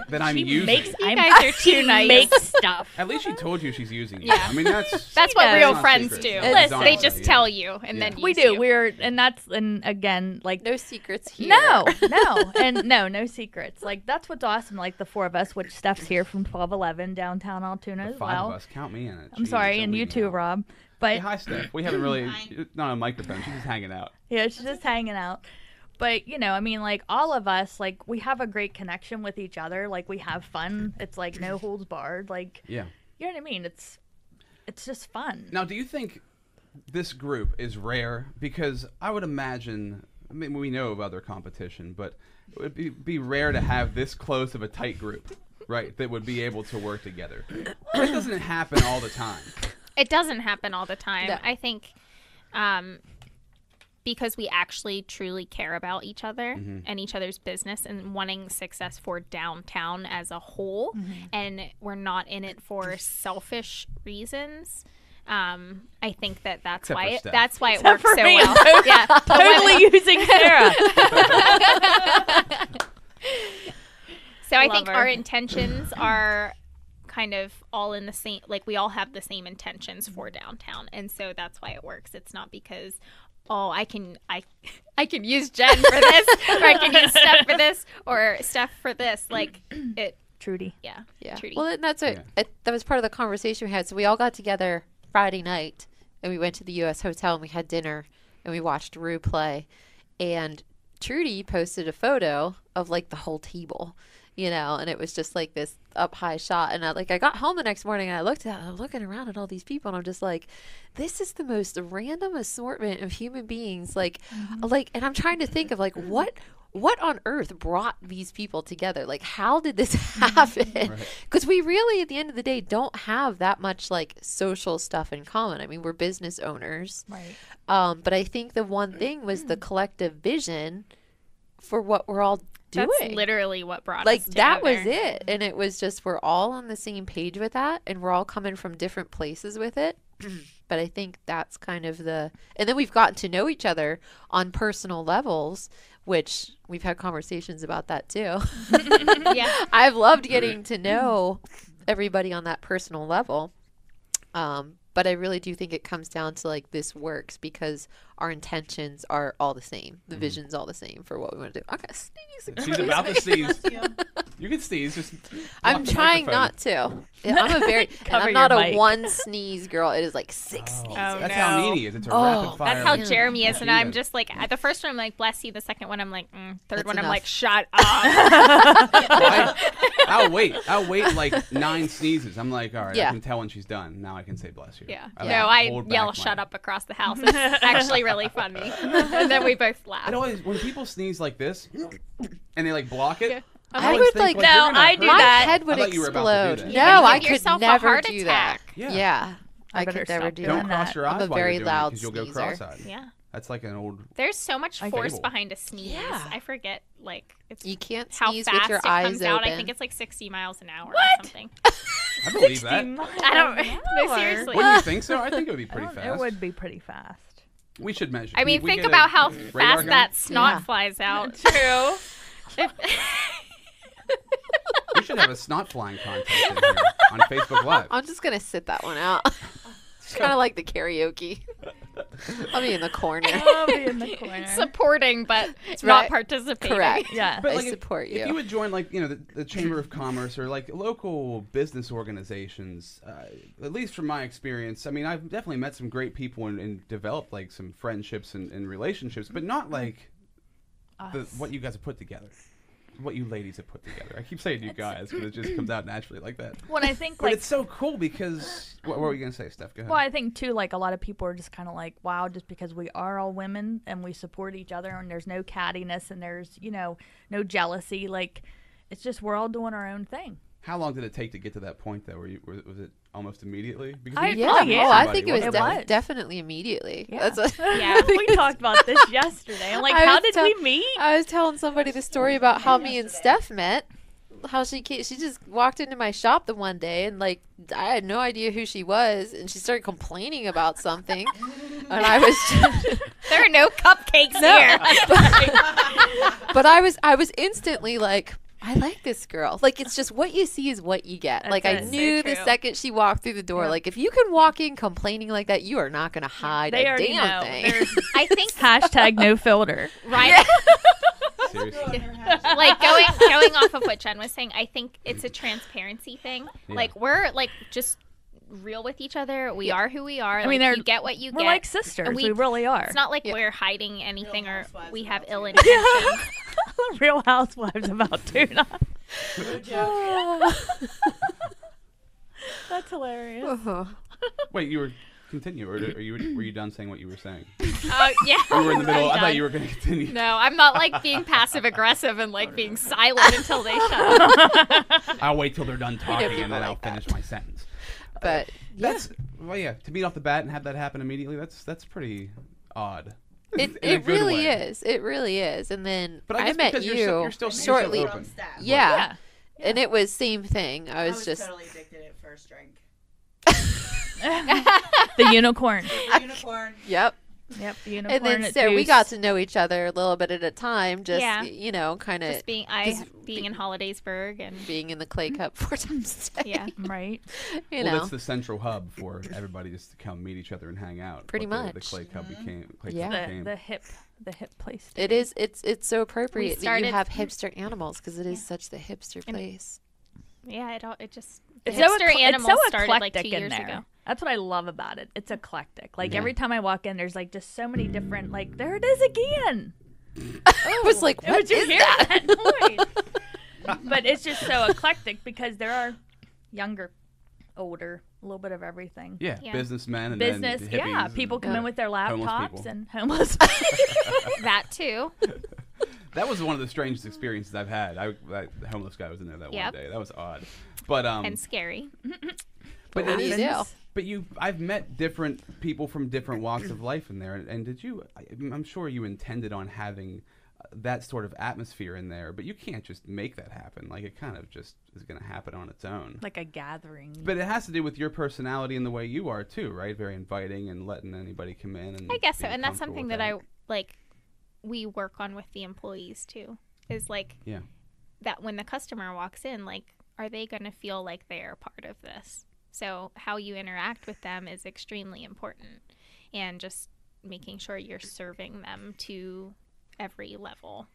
That I'm
She
using.
makes,
You guys are too nice.
makes stuff.
At least she told you she's using you.
Yeah.
I mean, that's
That's what
knows.
real
not
friends
secret.
do.
It's
Listen.
They
honestly,
just
yeah.
tell you and then
We
use
do.
you.
And again, like,
No secrets here.
no, no secrets. Like, that's what's awesome. Like, the four of us, which Steph's here from 1211 downtown Altoona
The
as
5
well.
of us. Count me in it.
I'm
Jeez,
sorry,
don't
and you
leave me
too,
out.
Rob.
Hey,
But
hi, Steph. We haven't really, not on a microphone. She's just hanging out.
yeah, she's just hanging out. But, you know, I mean, like, all of us, like, we have a great connection with each other. Like, we have fun. It's like no holds barred. Like,
Yeah.
you know what I mean? It's just fun.
Now, do you think this group is rare? Because I would imagine, I mean, we know of other competition, but it would be rare to have this close of a tight group, right, that would be able to work together. It doesn't happen all the time.
It doesn't happen all the time.
No.
I think because we actually truly care about each other and each other's business and wanting success for downtown as a whole, and we're not in it for selfish reasons. I think that's
Except
why
for
it,
Steph.
that's why it
Except
works
for
so
me.
well. Yeah,
Totally using Sarah.
So I
Love
think
her.
our intentions are kind of all in the same, like we all have the same intentions for downtown, and so that's why it works. It's not because I can use Jen for this, or I can use Steph for this, or Steph for this. Like it,
Trudy.
yeah,
Yeah.
Trudy.
Well, and that's that was part of the conversation we had. So we all got together Friday night and we went to the U.S. Hotel and we had dinner and we watched Rue play. And Trudy posted a photo of like the whole table, you know, and it was just like this up high shot. And I got home the next morning and I looked at it, I'm looking around at all these people and I'm just like, this is the most random assortment of human beings. Like, and I'm trying to think of like, what on earth brought these people together? Like, how did this happen? Because we really, at the end of the day, don't have that much like social stuff in common. I mean, we're business owners.
Right.
But I think the one thing was the collective vision for what we're all doing.
That's literally what brought
Like,
us
that was
together.
it. And it was just, we're all on the same page with that. And we're all coming from different places with it. But I think that's kind of and then we've gotten to know each other on personal levels, which we've had conversations about that too.
Yeah.
I've loved getting to know everybody on that personal level. But I really do think it comes down to like this works because our intentions are all the same. The vision's all the same for what we want to do. I'm gonna sneeze.
She's about to sneeze. You can sneeze. Just
I'm
block the
trying
microphone.
not to. Yeah, I'm a very, and
Cover
I'm not
your
a
mic.
one sneeze girl. It is like 6 sneezes.
That's how
no.
Nene is. It's a
Oh,
rapid fire.
That's how
Yeah.
Jeremy is, and
She
I'm
does.
just like, at the first one I'm like, bless you. The second one I'm like, third
That's
one I'm
enough.
like, shut up.
I'll wait like 9 sneezes. I'm like, all right,
Yeah.
I can tell when she's done. Now I can say bless you.
Yeah.
I
No, I
hold
yell
back
shut
my-
up across the house. It's actually really funny. And then we both laugh.
It always, when people sneeze like this and they like block it,
I
always
would
think,
like,
you're
no,
gonna
I
hurt
do
me.
my
that.
head would
I thought you were about to do
explode.
that.
No,
You
I
give
could
yourself a
never
heart
do
attack.
that.
Yeah.
I
better
could never
stop
do
doing
Don't
that.
cross your
I'm
eyes
a
while you're
very
doing
loud
because you'll go
sneezer.
cross-eyed.
Yeah.
That's like an old.
There's so much force
fable.
behind a sneeze.
Yeah.
I forget, like, it's
You can't
how
sneeze
fast
with your
it
eyes
comes
open.
out. I think it's like 60 miles an hour or something.
I believe that.
I don't. No, seriously.
Wouldn't you think so? I think it would be pretty fast.
It would be pretty fast.
We should measure.
I mean,
we
think
get a
about how
radar
fast
gun?
that snot
Yeah.
flies out. True.
We should have a snot flying contest in here on Facebook Live.
I'm just gonna sit that one out. It's kind of like the karaoke. I'll be in the corner.
I'll be in the corner.
Supporting, but not
right.
participating.
Correct.
Yeah.
But
I
like,
support you.
If you would join, like, you know, the Chamber of Commerce or like local business organizations, at least from my experience, I mean, I've definitely met some great people and developed like some friendships and relationships, but not like what you guys have put together. what you ladies have put together. I keep saying you guys, but it just comes out naturally like that.
Well, I think
But it's so cool because what were you gonna say, Steph? Go ahead.
well, I think too, like a lot of people are just kind of like, wow, just because we are all women and we support each other and there's no cattiness and there's, no jealousy. Like, it's just we're all doing our own thing.
How long did it take to get to that point, though? Was it almost immediately? Because
I-
you
yeah.
talked to
Oh,
I
somebody,
think it was,
wasn't
was.
definitely immediately.
Yeah.
Yeah.
We talked about this yesterday. I'm like,
I
how
was
did
tell-
we meet?
I was telling somebody the story about how me and Steph met. How she just walked into my shop the one day and like I had no idea who she was, and she started complaining about something, and I was just,
There are no cupcakes here.
but I was instantly like, I like this girl. Like, it's just what you see is what you get.
That's
like, I
it. So
knew the
true.
second she walked through the door,
Yep.
like, if you can walk in complaining like that, you are not going to hide
They
a
already
damn
know.
thing.
There's
I think
hashtag no filter.
right.
Seriously.
Like going off of what Jen was saying, I think it's a transparency thing.
Yeah.
Like we're like just real with each other. We are who we are.
I mean,
like,
they're-
you get what you
We're
get.
like sisters.
And
We really are.
It's not like
Yeah.
we're hiding anything or
Housewives
we
about
have ill
tuna.
intentions.
Real Housewives about tuna. That's hilarious.
Uh-huh.
Wait, you were continue, or were you done saying what you were saying?
Oh yeah.
You were in the middle. I
I'm
thought
done.
you were going to continue.
No, I'm not like being passive aggressive and like being silent until they shut up.
I'll wait till they're done talking
people
and then I'll
like that.
finish my sentence.
But, yeah.
That's to meet off the bat and have that happen immediately. That's pretty odd.
It
In a good
really
way.
is. It really is. And then
But I
I
guess
met
because
you
you're still
shortly.
open.
From staff.
Yeah. And it was same thing. I
I
was
was
just
totally addicted at first drink.
The unicorn.
The unicorn.
yep.
Yep, the unicorn.
And then
at
so we
Juice.
got to know each other a little bit at a time, just
Yeah.
kind of
Just being in Hollidaysburg and
being in the Clay Cup 4 times a day.
yeah.
right.
You
Well,
know.
that's the central hub for everybody just to come meet each other and hang out.
Pretty
what The
much.
Clay Cup became. Clay
Yeah.
Cup became.
The hip place.
It is. It's so appropriate that you
started-
have hipster animals because it is such the hipster place.
Yeah, it just
It's
hipster
so, it's
animals
so
started like
eclectic
2
in
years
there.
ago.
That's what I love about it. It's eclectic. Like
Yeah.
every time I walk in, there's like just so many different. Like there it is again.
I was like, what
Did you
is
hear
that?
noise? But it's just so eclectic because there are younger, older, a little bit of everything.
Yeah,
Yeah.
businessmen and
Business,
then
yeah.
hippies
People
and-
come in with their
homeless
laptops
people.
and homeless.
That too.
That was one of the strangest experiences I've had. That homeless guy was in there that
Yep.
one day. That was odd. But
And scary.
but
What do you do?
But I've met different people from different walks of life in there, and did you? I'm sure you intended on having that sort of atmosphere in there, but you can't just make that happen. Like it kind of just is going to happen on its own.
Like a gathering.
But it has to do with your personality and the way you are too, right? Very inviting and letting anybody come in. And
I guess so,
being
and that's
comfortable
something
with
that I like. We work on with the employees too. Is like
Yeah.
that when the customer walks in, like, are they going to feel like they are part of this? So how you interact with them is extremely important, and just making sure you're serving them to every level.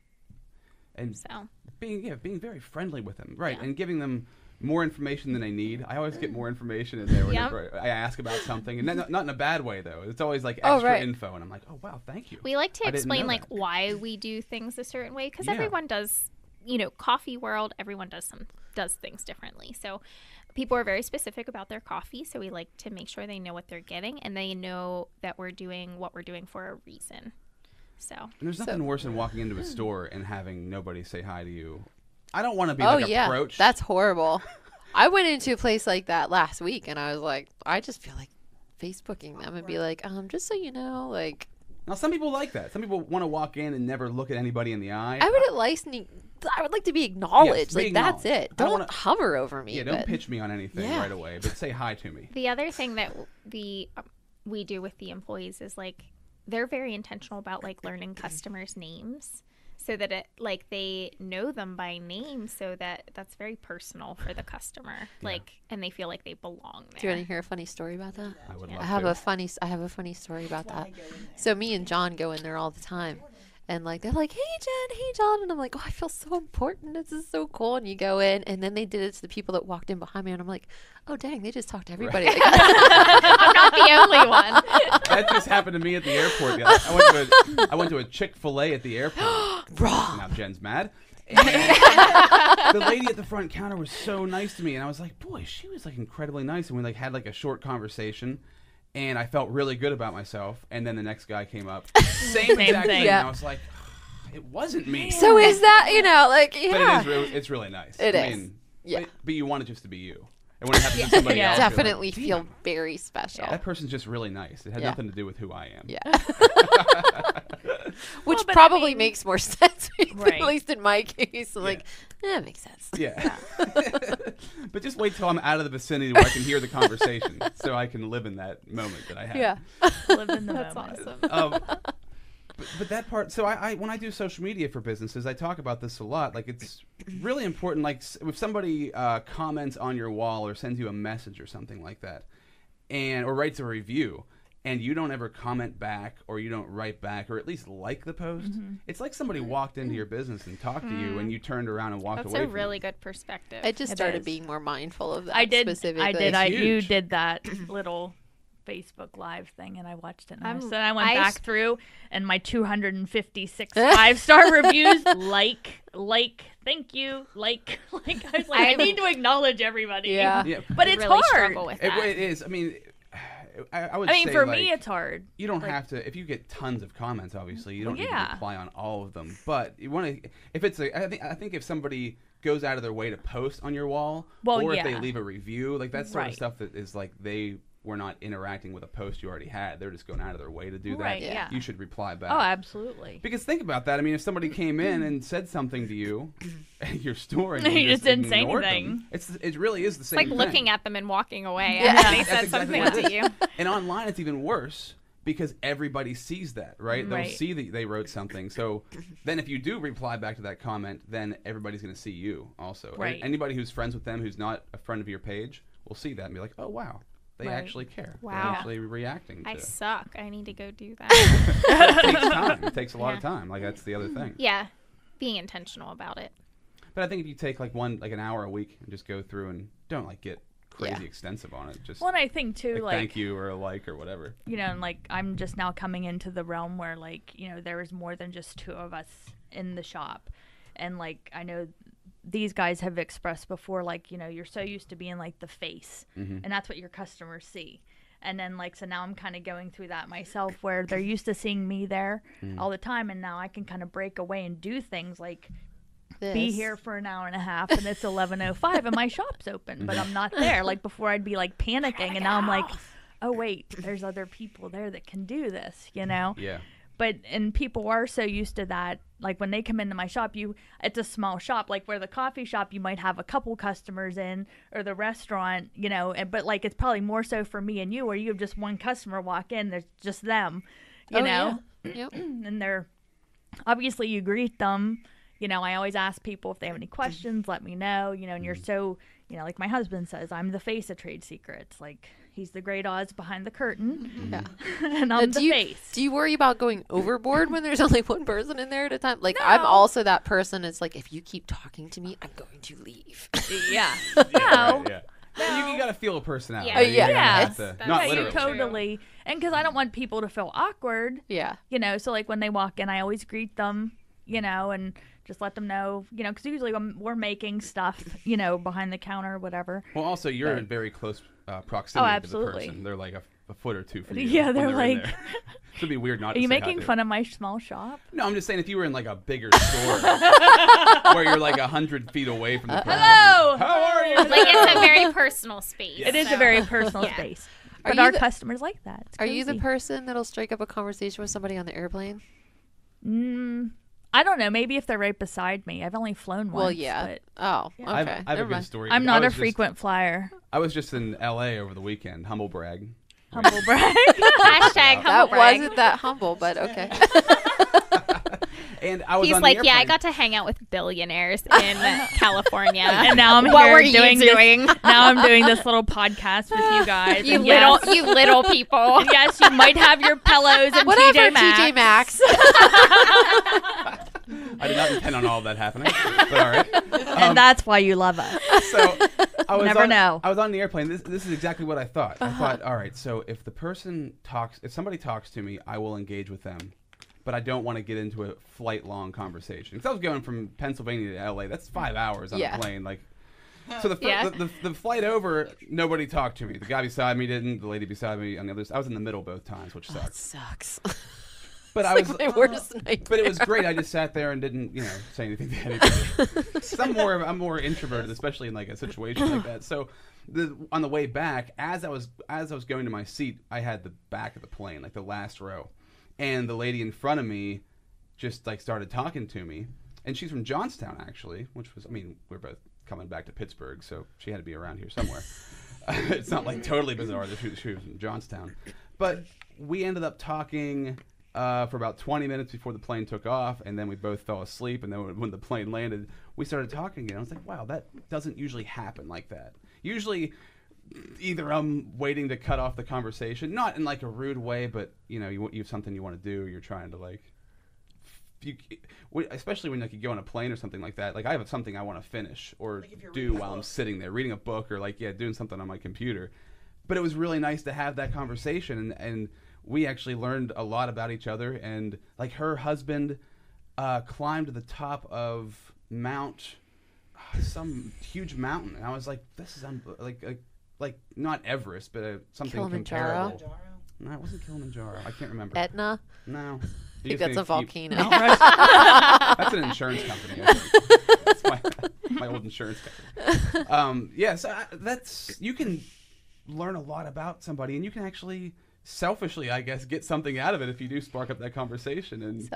And
So
being very friendly with them, right?
Yeah.
And giving them more information than they need. I always get more information in there
Yep.
whenever I ask about something, and not in a bad way though. It's always like
Oh,
extra
right.
info, and I'm like, oh wow, thank you.
we like to
I didn't
explain
know
like
that.
why we do things a certain way, because
Yeah.
everyone does. Coffee world, everyone does things differently. So people are very specific about their coffee, so we like to make sure they know what they're getting and they know that we're doing what we're doing for a reason. So
And there's
So-
nothing worse than walking into a store and having nobody say hi to you. I don't want to be
Oh
like
yeah,
approached.
that's horrible. I went into a place like that last week, and I was like, I just feel like Facebooking them and be like, just so you know, like,
Now some people like that. Some people want to walk in and never look at anybody in the eye.
I would like to be acknowledged.
Yes, be
like that's
acknowledged.
it.
I don't
Don't
wanna-
hover over me.
Yeah, don't
but-
pitch me on anything
Yeah.
right away, but say hi to me.
the other thing that we do with the employees is like they're very intentional about like learning customers' names, so that it like they know them by name, so that that's very personal for the customer. Like, and they feel like they belong
Do you want
there.
to hear a funny story about that?
I would
I
love
have
to.
I have a funny story about that. So me and John go in there all the time. And like they're like, hey Jen, hey John, and I'm like, oh, I feel so important. This is so cool. And you go in, and then they did it to the people that walked in behind me, and I'm like, oh dang, they just talked to everybody. Like,
I'm not the only one.
That just happened to me at the airport. I went to a Chick-fil-A at the airport.
Raw.
Now Jen's mad. And the lady at the front counter was so nice to me, and I was like, boy, she was like incredibly nice. And we like had like a short conversation, and I felt really good about myself. And then the next guy came up, same exact thing.
Yeah.
And I was like, it wasn't me.
So is that, like,
But
yeah.
it's really nice.
It
I
is.
mean,
Yeah.
But you want it just to be you. And when it happens to somebody
Yeah.
else, you're like,
Definitely
"Damn,
feel very special.
that person's just really nice. It had
Yeah.
nothing to do with who I am.
Yeah. Which
Well, but I
probably
mean-
makes more sense,
Right.
at least in my case. Like, that makes sense.
Yeah. But just wait till I'm out of the vicinity where I can hear the conversation so I can live in that moment that I have.
Yeah.
Live in the
That's
moment.
awesome.
But that part, so I when I do social media for businesses, I talk about this a lot. Like, it's really important. Like, if somebody comments on your wall or sends you a message or something like that, or writes a review, and you don't ever comment back, or you don't write back, or at least like the post, it's like somebody walked into your business and talked to you, and you turned around and walked
That's
away
a
from
really
it.
good perspective.
I just
It
started
is.
being more mindful of that
I did.
specifically.
I did.
It's
You
huge.
did that little Facebook Live thing, and I watched it. And
I'm-
I went
I
back
s-
through, and my 256 5-star reviews, thank you, I was like, I need to acknowledge everybody.
Yeah.
Yeah.
But
I
it's
really
hard.
struggle with that.
It is. I mean, I would
I mean,
say,
for
like,
me, it's hard.
you don't
like-
have to. If you get tons of comments, obviously, you don't need to
Yeah.
reply on all of them. But you want to. If it's I think if somebody goes out of their way to post on your wall,
Well,
or if they
yeah.
leave a review, like that's sort of
Right.
stuff that is like they were not interacting with a post you already had. They're just going out of their way to do that.
Right, yeah.
You should reply back.
Oh, absolutely.
Because think about that. I mean, if somebody came in and said something to you at your store and
You just didn't say
ignored
anything.
them, it really is the same
like
thing.
looking at them and walking away
Yeah.
after they
That's
said
exactly
something
what it
to
is.
you.
And online, it's even worse because everybody sees that, right? They'll
Right.
see that they wrote something. So then if you do reply back to that comment, then everybody's going to see you also.
Right.
Anybody who's friends with them w's not a friend of your page will see that and be like, oh, wow. They
Right.
actually care. They're
Wow.
actually reacting to
I
it.
suck. I need to go do that.
It takes time. It takes a lot of
Yeah.
time. Like, that's the other thing.
Yeah. Being intentional about it.
But I think if you take like an hour a week and just go through and don't like get crazy
Yeah.
extensive on it, just
Well, and I think too, like
thank you or a like or whatever.
you know, and like I'm just now coming into the realm where there is more than just two of us in the shop, and like I know these guys have expressed before, like, you're so used to being like the face, and that's what your customers see. And then so now I'm kind of going through that myself where they're used to seeing me there all the time, and now I can kind of break away and do things like be
This.
here for an hour and a half, and it's 11:05 and my shop's open, but I'm not there. Like before I'd be like panicking, and now I'm like, oh wait, there's other people there that can do this,
Yeah.
and people are so used to that. Like when they come into my shop, it's a small shop, like where the coffee shop you might have a couple customers in, or the restaurant, but like it's probably more so for me and you, where you have just one customer walk in, there's just them, you know.
Yep.
And they're obviously, you greet them. I always ask people if they have any questions, let me know, and you're so, like my husband says, I'm the face of Trade Secrets. Like he's the great Oz behind the curtain,
Yeah.
and I'm the face.
Do you worry about going overboard when there's only one person in there at a time? Like, I'm also that person. It's like, if you keep talking to me, I'm going to leave.
Yeah.
Yeah,
No.
right, yeah. You got to feel a personality.
Yeah.
You kinda
Yeah.
have to-
That's-
not
yeah,
you
literally.
totally. And because I don't want people to feel awkward,
Yeah.
so like when they walk in, I always greet them, and just let them know, because usually we're making stuff, behind the counter or whatever.
Well, also, you're
But-
in very close proximity to the
absolutely.
person. They're like a foot or two from you.
Yeah,
when
they're
in
like-
there. It'd be weird not
Are
to
you
say hi
making
to
fun
them.
of my small shop?
No, I'm just saying if you were in like a bigger store where you're like 100 feet away from the person.
Hello!
How are you?
Like it's a very personal space.
It is
so-
a very personal
Yeah.
space.
Are
But
you
our
the-
customers like that. It's
Are you the
cozy.
person that'll strike up a conversation with somebody on the airplane?
I don't know. Maybe if they're right beside me. I've only flown once.
Well, yeah.
But
Oh, okay.
I have a
Never
good
mind.
story.
I'm
because
not
I
a
was just-
frequent flyer.
I was just in LA over the weekend. Humble brag.
Humble brag.
Hashtag
That
humble brag.
wasn't that humble, but okay.
And I was
He's
on
like,
the
yeah, I
airplane.
got to hang out with billionaires in California.
And now I'm
what
here
were you
doing
doing?
Now I'm doing this little podcast with you guys.
You
and
little,
yes,
you little people.
and yes, you might have your pillows and
Whatever,
TJ Maxx.
TJ Maxx.
I did not intend on all of that happening, but all right.
And that's why you love us.
So I was
Never know.
I was on the airplane. This is exactly what I thought. I thought, all right, so if somebody talks to me, I will engage with them. but I don't want to get into a flight-long conversation. Because I was going from Pennsylvania to LA. That's 5 hours on a plane. Like, so the flight over, nobody talked to me. The guy beside me didn't. The lady beside me on the other side. I was in the middle both times, which sucks.
That sucks.
But
I was my worst nightmare.
But it was great. I just sat there and didn't, say anything to anybody. 'Cause I'm more introverted, especially in like a situation like that. So on the way back, as I was going to my seat, I had the back of the plane, like the last row, and the lady in front of me just like started talking to me, and she's from Johnstown actually, which was, we're both coming back to Pittsburgh, so she had to be around here somewhere. It's not like totally bizarre that she was from Johnstown, but we ended up talking for about 20 minutes before the plane took off, and then we both fell asleep, and then when the plane landed, we started talking again. I was like, wow, that doesn't usually happen like that. Usually either I'm waiting to cut off the conversation, not in like a rude way, but you have something you want to do, you're trying to like, especially when like you go on a plane or something like that, like I have something I want to finish or like do while I'm sitting there reading a book or like doing something on my computer. But it was really nice to have that conversation, and we actually learned a lot about each other. And like her husband climbed to the top of some huge mountain, and I was like, this is like not Everest, but something
Kilimanjaro?
comparable. No, it wasn't Kilimanjaro. I can't remember.
Etna?
No.
I think that's a volcano.
That's an insurance company. I think. That's my old insurance company. You can learn a lot about somebody, and you can actually selfishly, I guess, get something out of it if you do spark up that conversation and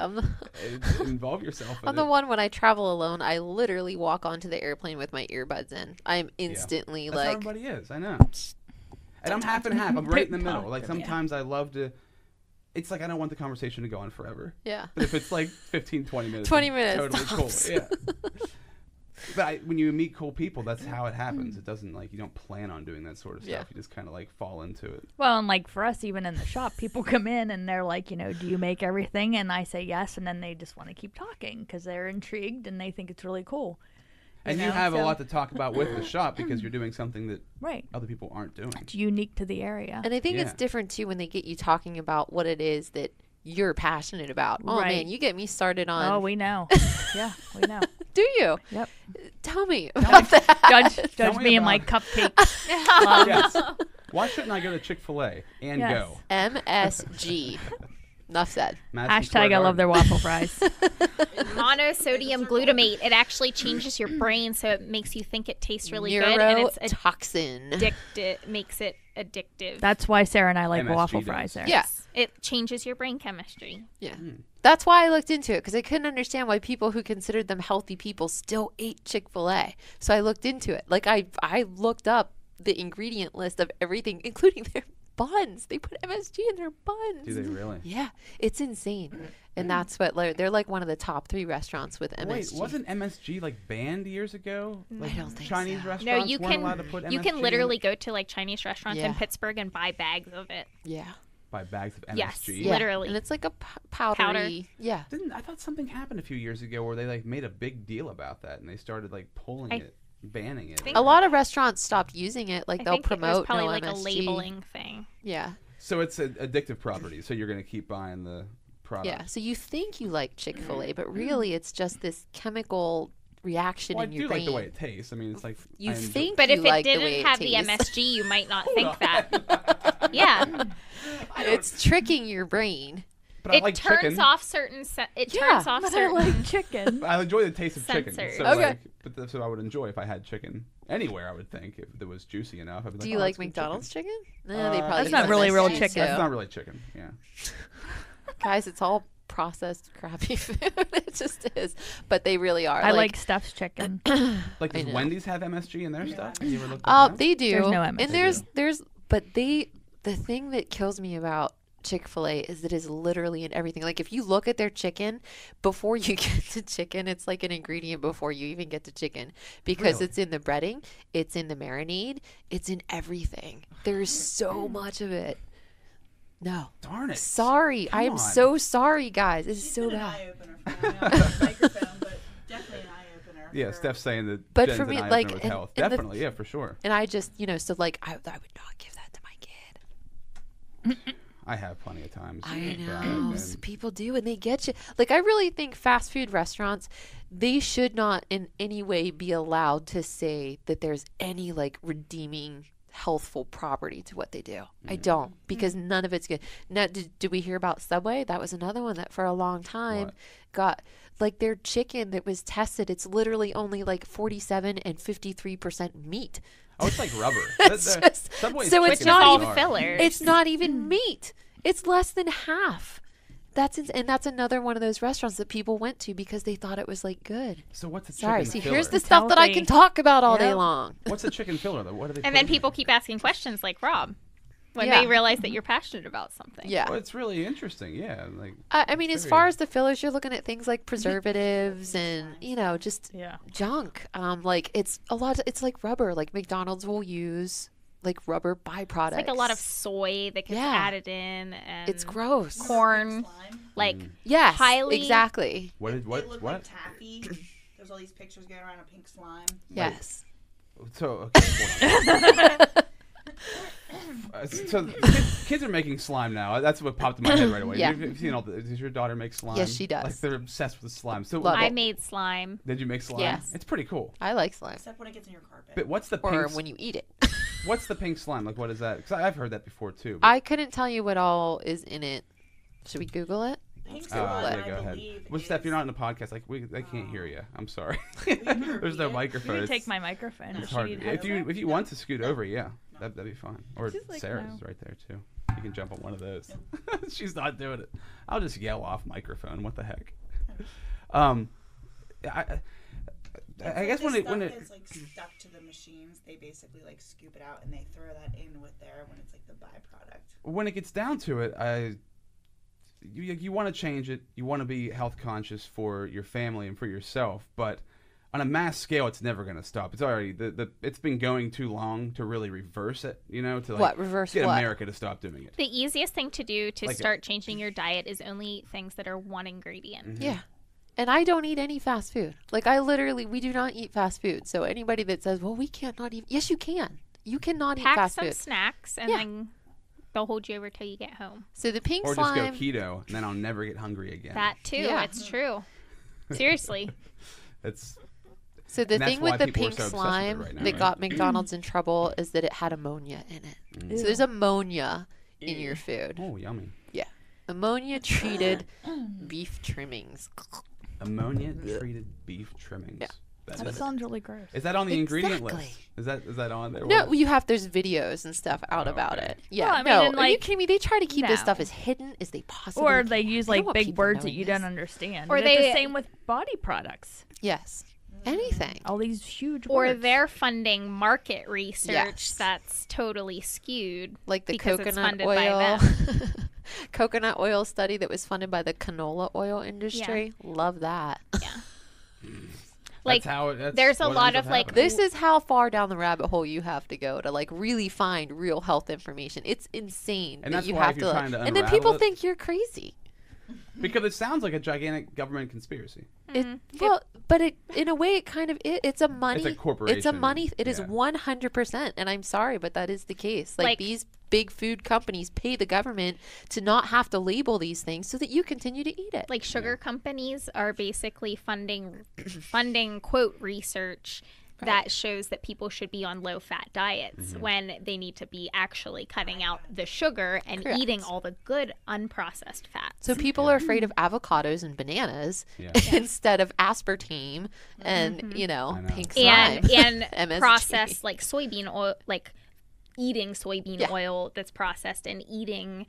involve yourself in
I'm the one, when I travel alone, I literally walk onto the airplane with my earbuds in. I'm instantly
That's how everybody is. I know. And I'm half and half. I'm right in the middle. Like sometimes I love to. It's like I don't want the conversation to go on forever.
Yeah.
But if it's like 15, 20 minutes.
20 minutes.
Totally
tops.
cool. Yeah. But when you meet cool people, that's how it happens. It doesn't like, you don't plan on doing that sort of stuff.
Yeah.
You just kind of like fall into it.
Well, and like for us, even in the shop, people come in and they're like, do you make everything? And I say yes, and then they just want to keep talking because they're intrigued and they think it's really cool.
And you have a lot to talk about with the shop because you're doing something that other people aren't doing.
It's unique to the area.
And I think it's different too when they get you talking about what it is that you're passionate about. Oh man, you get me started on.
Oh, we know. Yeah, we know.
Do you?
Yep.
Tell me about that.
Judge me and my cupcake.
Yes. Why shouldn't I go to Chick-fil-A and go?
MSG. Enough said.
Hashtag I love their waffle fries.
Monosodium glutamate. It actually changes your brain, so it makes you think it tastes really good. And it's
toxin.
Makes it addictive.
That's why Sarah and I like
MSG
waffle
does.
fries there.
Yes.
It changes your brain chemistry.
Yeah. That's why I looked into it, because I couldn't understand why people who considered them healthy people still ate Chick-fil-A. So I looked into it. Like I looked up the ingredient list of everything, including their buns. They put MSG in their buns.
Do they really?
Yeah, it's insane. And that's what they're like one of the top 3 restaurants with MSG.
Wait, wasn't MSG like banned years ago? Like
I don't think
Chinese
so.
restaurants
No, you
weren't allowed to put MSG
you can
in?
literally go to like Chinese restaurants in
Yeah.
Pittsburgh and buy bags of it.
Yeah.
Buy bags of MSG.
Yes.
Yeah.
Literally.
And it's like a powdery.
Powder.
Yeah.
I thought something happened a few years ago where they like made a big deal about that and they started like pulling it, banning it.
A lot of restaurants stopped using it. Like
I
they'll
think it was
promote
probably
no
like
MSG.
a labeling thing.
Yeah.
So it's an addictive property. So you're going to keep buying the product.
Yeah. So you think you like Chick-fil-A, but really it's just this chemical reaction
Well, I
in your
do
brain.
like the way it tastes. I mean, it's like
You
I enjoy-
think
But
you
if
like
it
the way
didn't have the
tastes.
MSG, you might not think that. Yeah.
It's tricking your brain.
But I
It
like
turns
chicken.
off certain. It turns off
But I
certain.
like chicken.
I enjoy the taste of chicken.
Sensors.
So
Okay.
like, but that's what I would enjoy if I had chicken anywhere. I would think if it was juicy enough. I'd be
Do
like,
you
oh,
like
that's good
McDonald's
chicken.
chicken? No, they probably
That's
use
not really real
MSG,
chicken.
so-
That's not really chicken. Yeah.
Guys, it's all processed crappy food. It just is. But they really are.
I like Steph's chicken.
Like
I
does
know.
Wendy's have MSG in their stuff? Have you ever looked at that?
They do.
There's no
And
MSG.
the thing that kills me about Chick-fil-A is that it's literally in everything. Like if you look at their chicken, before you get to chicken, it's like an ingredient before you even get to chicken, because
Really?
it's in the breading, it's in the marinade, it's in everything. There's so much of it. No.
Darn it.
Sorry.
Come
I am
on.
so sorry, guys. This is
It's
so
been an
bad.
eye-opener for me. I know it's a microphone, but definitely an eye-opener.
Yeah,
for-
Steph's saying that.
But
Jen's
for
an
me,
eye-opener
like,
with
and-
health.
and the-
Definitely, yeah, for sure.
And I just, so like I would not give that to my kid.
I have plenty of times.
I
but,
know. People do, and they get you. Like, I really think fast food restaurants, they should not in any way be allowed to say that there's any, like, redeeming, healthful property to what they do. I don't, because none of it's good. Now, did we hear about Subway? That was another one that for a long time got, like, their chicken that was tested, it's literally only, like, 47 and 53% meat.
Oh, it's like rubber. Subway's
so it's
chicken
not
is
even
hard.
fillers.
It's not even meat. It's less than half. And that's another one of those restaurants that people went to because they thought it was like good.
So what's a
Sorry,
chicken
see,
filler?
here's the stuff that I can talk about all day
Yep.
long.
What's a chicken filler though? What do they?
And
put
then
in
people
it?
keep asking questions like Rob when
Yeah.
they realize that you're passionate about something.
Yeah.
Well, it's really interesting. Yeah, like
I mean, as
very-
far as the fillers, you're looking at things like preservatives and, just
Yeah.
junk. Like it's like rubber. Like McDonald's will use like rubber byproducts.
It's like a lot of soy that gets
Yeah.
added in, and
It's gross.
corn,
Slime.
like
Yes,
highly-
exactly.
what?
They look
What?
like taffy. There's all these pictures going around of pink slime.
Yes.
So, okay, hold on. So kids are making slime now. That's what popped in my head right away.
Yeah.
You've seen does your daughter make slime?
Yes, she does.
Like they're obsessed with slime. So
Love
I
it.
made slime.
did you make slime?
Yes.
It's pretty cool.
I like slime.
Except when it gets in your carpet.
But what's the
Or
pink?
when you eat it.
What's the pink slime? Like what is that? Because I've heard that before too.
I couldn't tell you what all is in it. Should we Google it?
Pink
Google
slime,
it.
go
I
ahead.
believe,
Well, Steph, you're
is-
not in the podcast. Like they can't hear you. I'm sorry.
can
There's no
read it.
microphone.
You can
It's-
take my microphone.
It's
She
hard.
had
If
it.
you want to scoot over, yeah, that'd be fine. Or
She's like,
Sarah's
no.
right there too. You can jump on one of those. She's not doing it. I'll just yell off microphone. What the heck? I guess when it
is like stuck to the machines, they basically like scoop it out and they throw that in with there when it's like the byproduct.
when it gets down to it, you want to change it. You want to be health conscious for your family and for yourself, but on a mass scale, it's never going to stop. It's already it's been going too long to really reverse it. To like
What? Reverse
get
what?
America to stop doing it.
The easiest thing to do to
Like
start changing your diet is only things that are one ingredient.
Yeah. And I don't eat any fast food. Like we do not eat fast food. So anybody that says, well, we can't not eat. Yes, you can. You cannot eat
Pack
fast
some
food.
snacks, and
Yeah.
then they'll hold you over till you get home.
So the pink
Or just
slime.
go keto, and then I'll never get hungry again.
That too.
Yeah.
It's true. Seriously.
It's
So the
And that's
thing
why
with the
people are
pink
so obsessed with it
slime
right now,
that
right?
got McDonald's in trouble is that it had ammonia in it. So there's ammonia in your food.
oh yummy.
Yeah. Ammonia treated beef trimmings.
Ammonia treated beef trimmings.
Yeah.
That's
That
it.
sounds really gross.
Is that on the ingredient
Exactly.
list? Is that on there?
No, there's videos and stuff out
Oh,
about
okay.
it. Yeah,
Well, I mean,
no,
and,
are you
like,
kidding me? They try to keep this
no.
stuff as hidden as they possibly
Or
can.
they use
I don't
like
want
big
people
words that
knowing
you
this.
don't understand.
Or
And it's
they-
the same with body products.
Yes, anything.
All these huge
Or
words.
they're funding market research
Yes.
that's totally skewed.
Like the
because it's
coconut
funded by
oil,
them.
coconut oil study that was funded by the canola oil industry. Love that.
Like, there's a lot of, like,
This is how far down the rabbit hole you have to go to like really find real health information. It's insane
And
that
that's
you
why
have
if you're
to.
trying to
And then
unravel
people
it-
think you're crazy.
because it sounds like a gigantic government conspiracy.
Well, but in a way, it kind of is. It's a money.
It's a corporation.
It's a money. It is
Yeah.
100%. And I'm sorry, but that is the case. Like
Like-
these big food companies pay the government to not have to label these things so that you continue to eat it.
Like sugar companies are basically funding quote research that shows that people should be on low fat diets when they need to be actually cutting out the sugar and
Correct.
eating all the good unprocessed fats.
So people are afraid of avocados and bananas
Yeah.
instead of aspartame and
I know.
pink slime
and
MSG.
processed like soybean oil, like eating soybean
Yeah.
oil that's processed and eating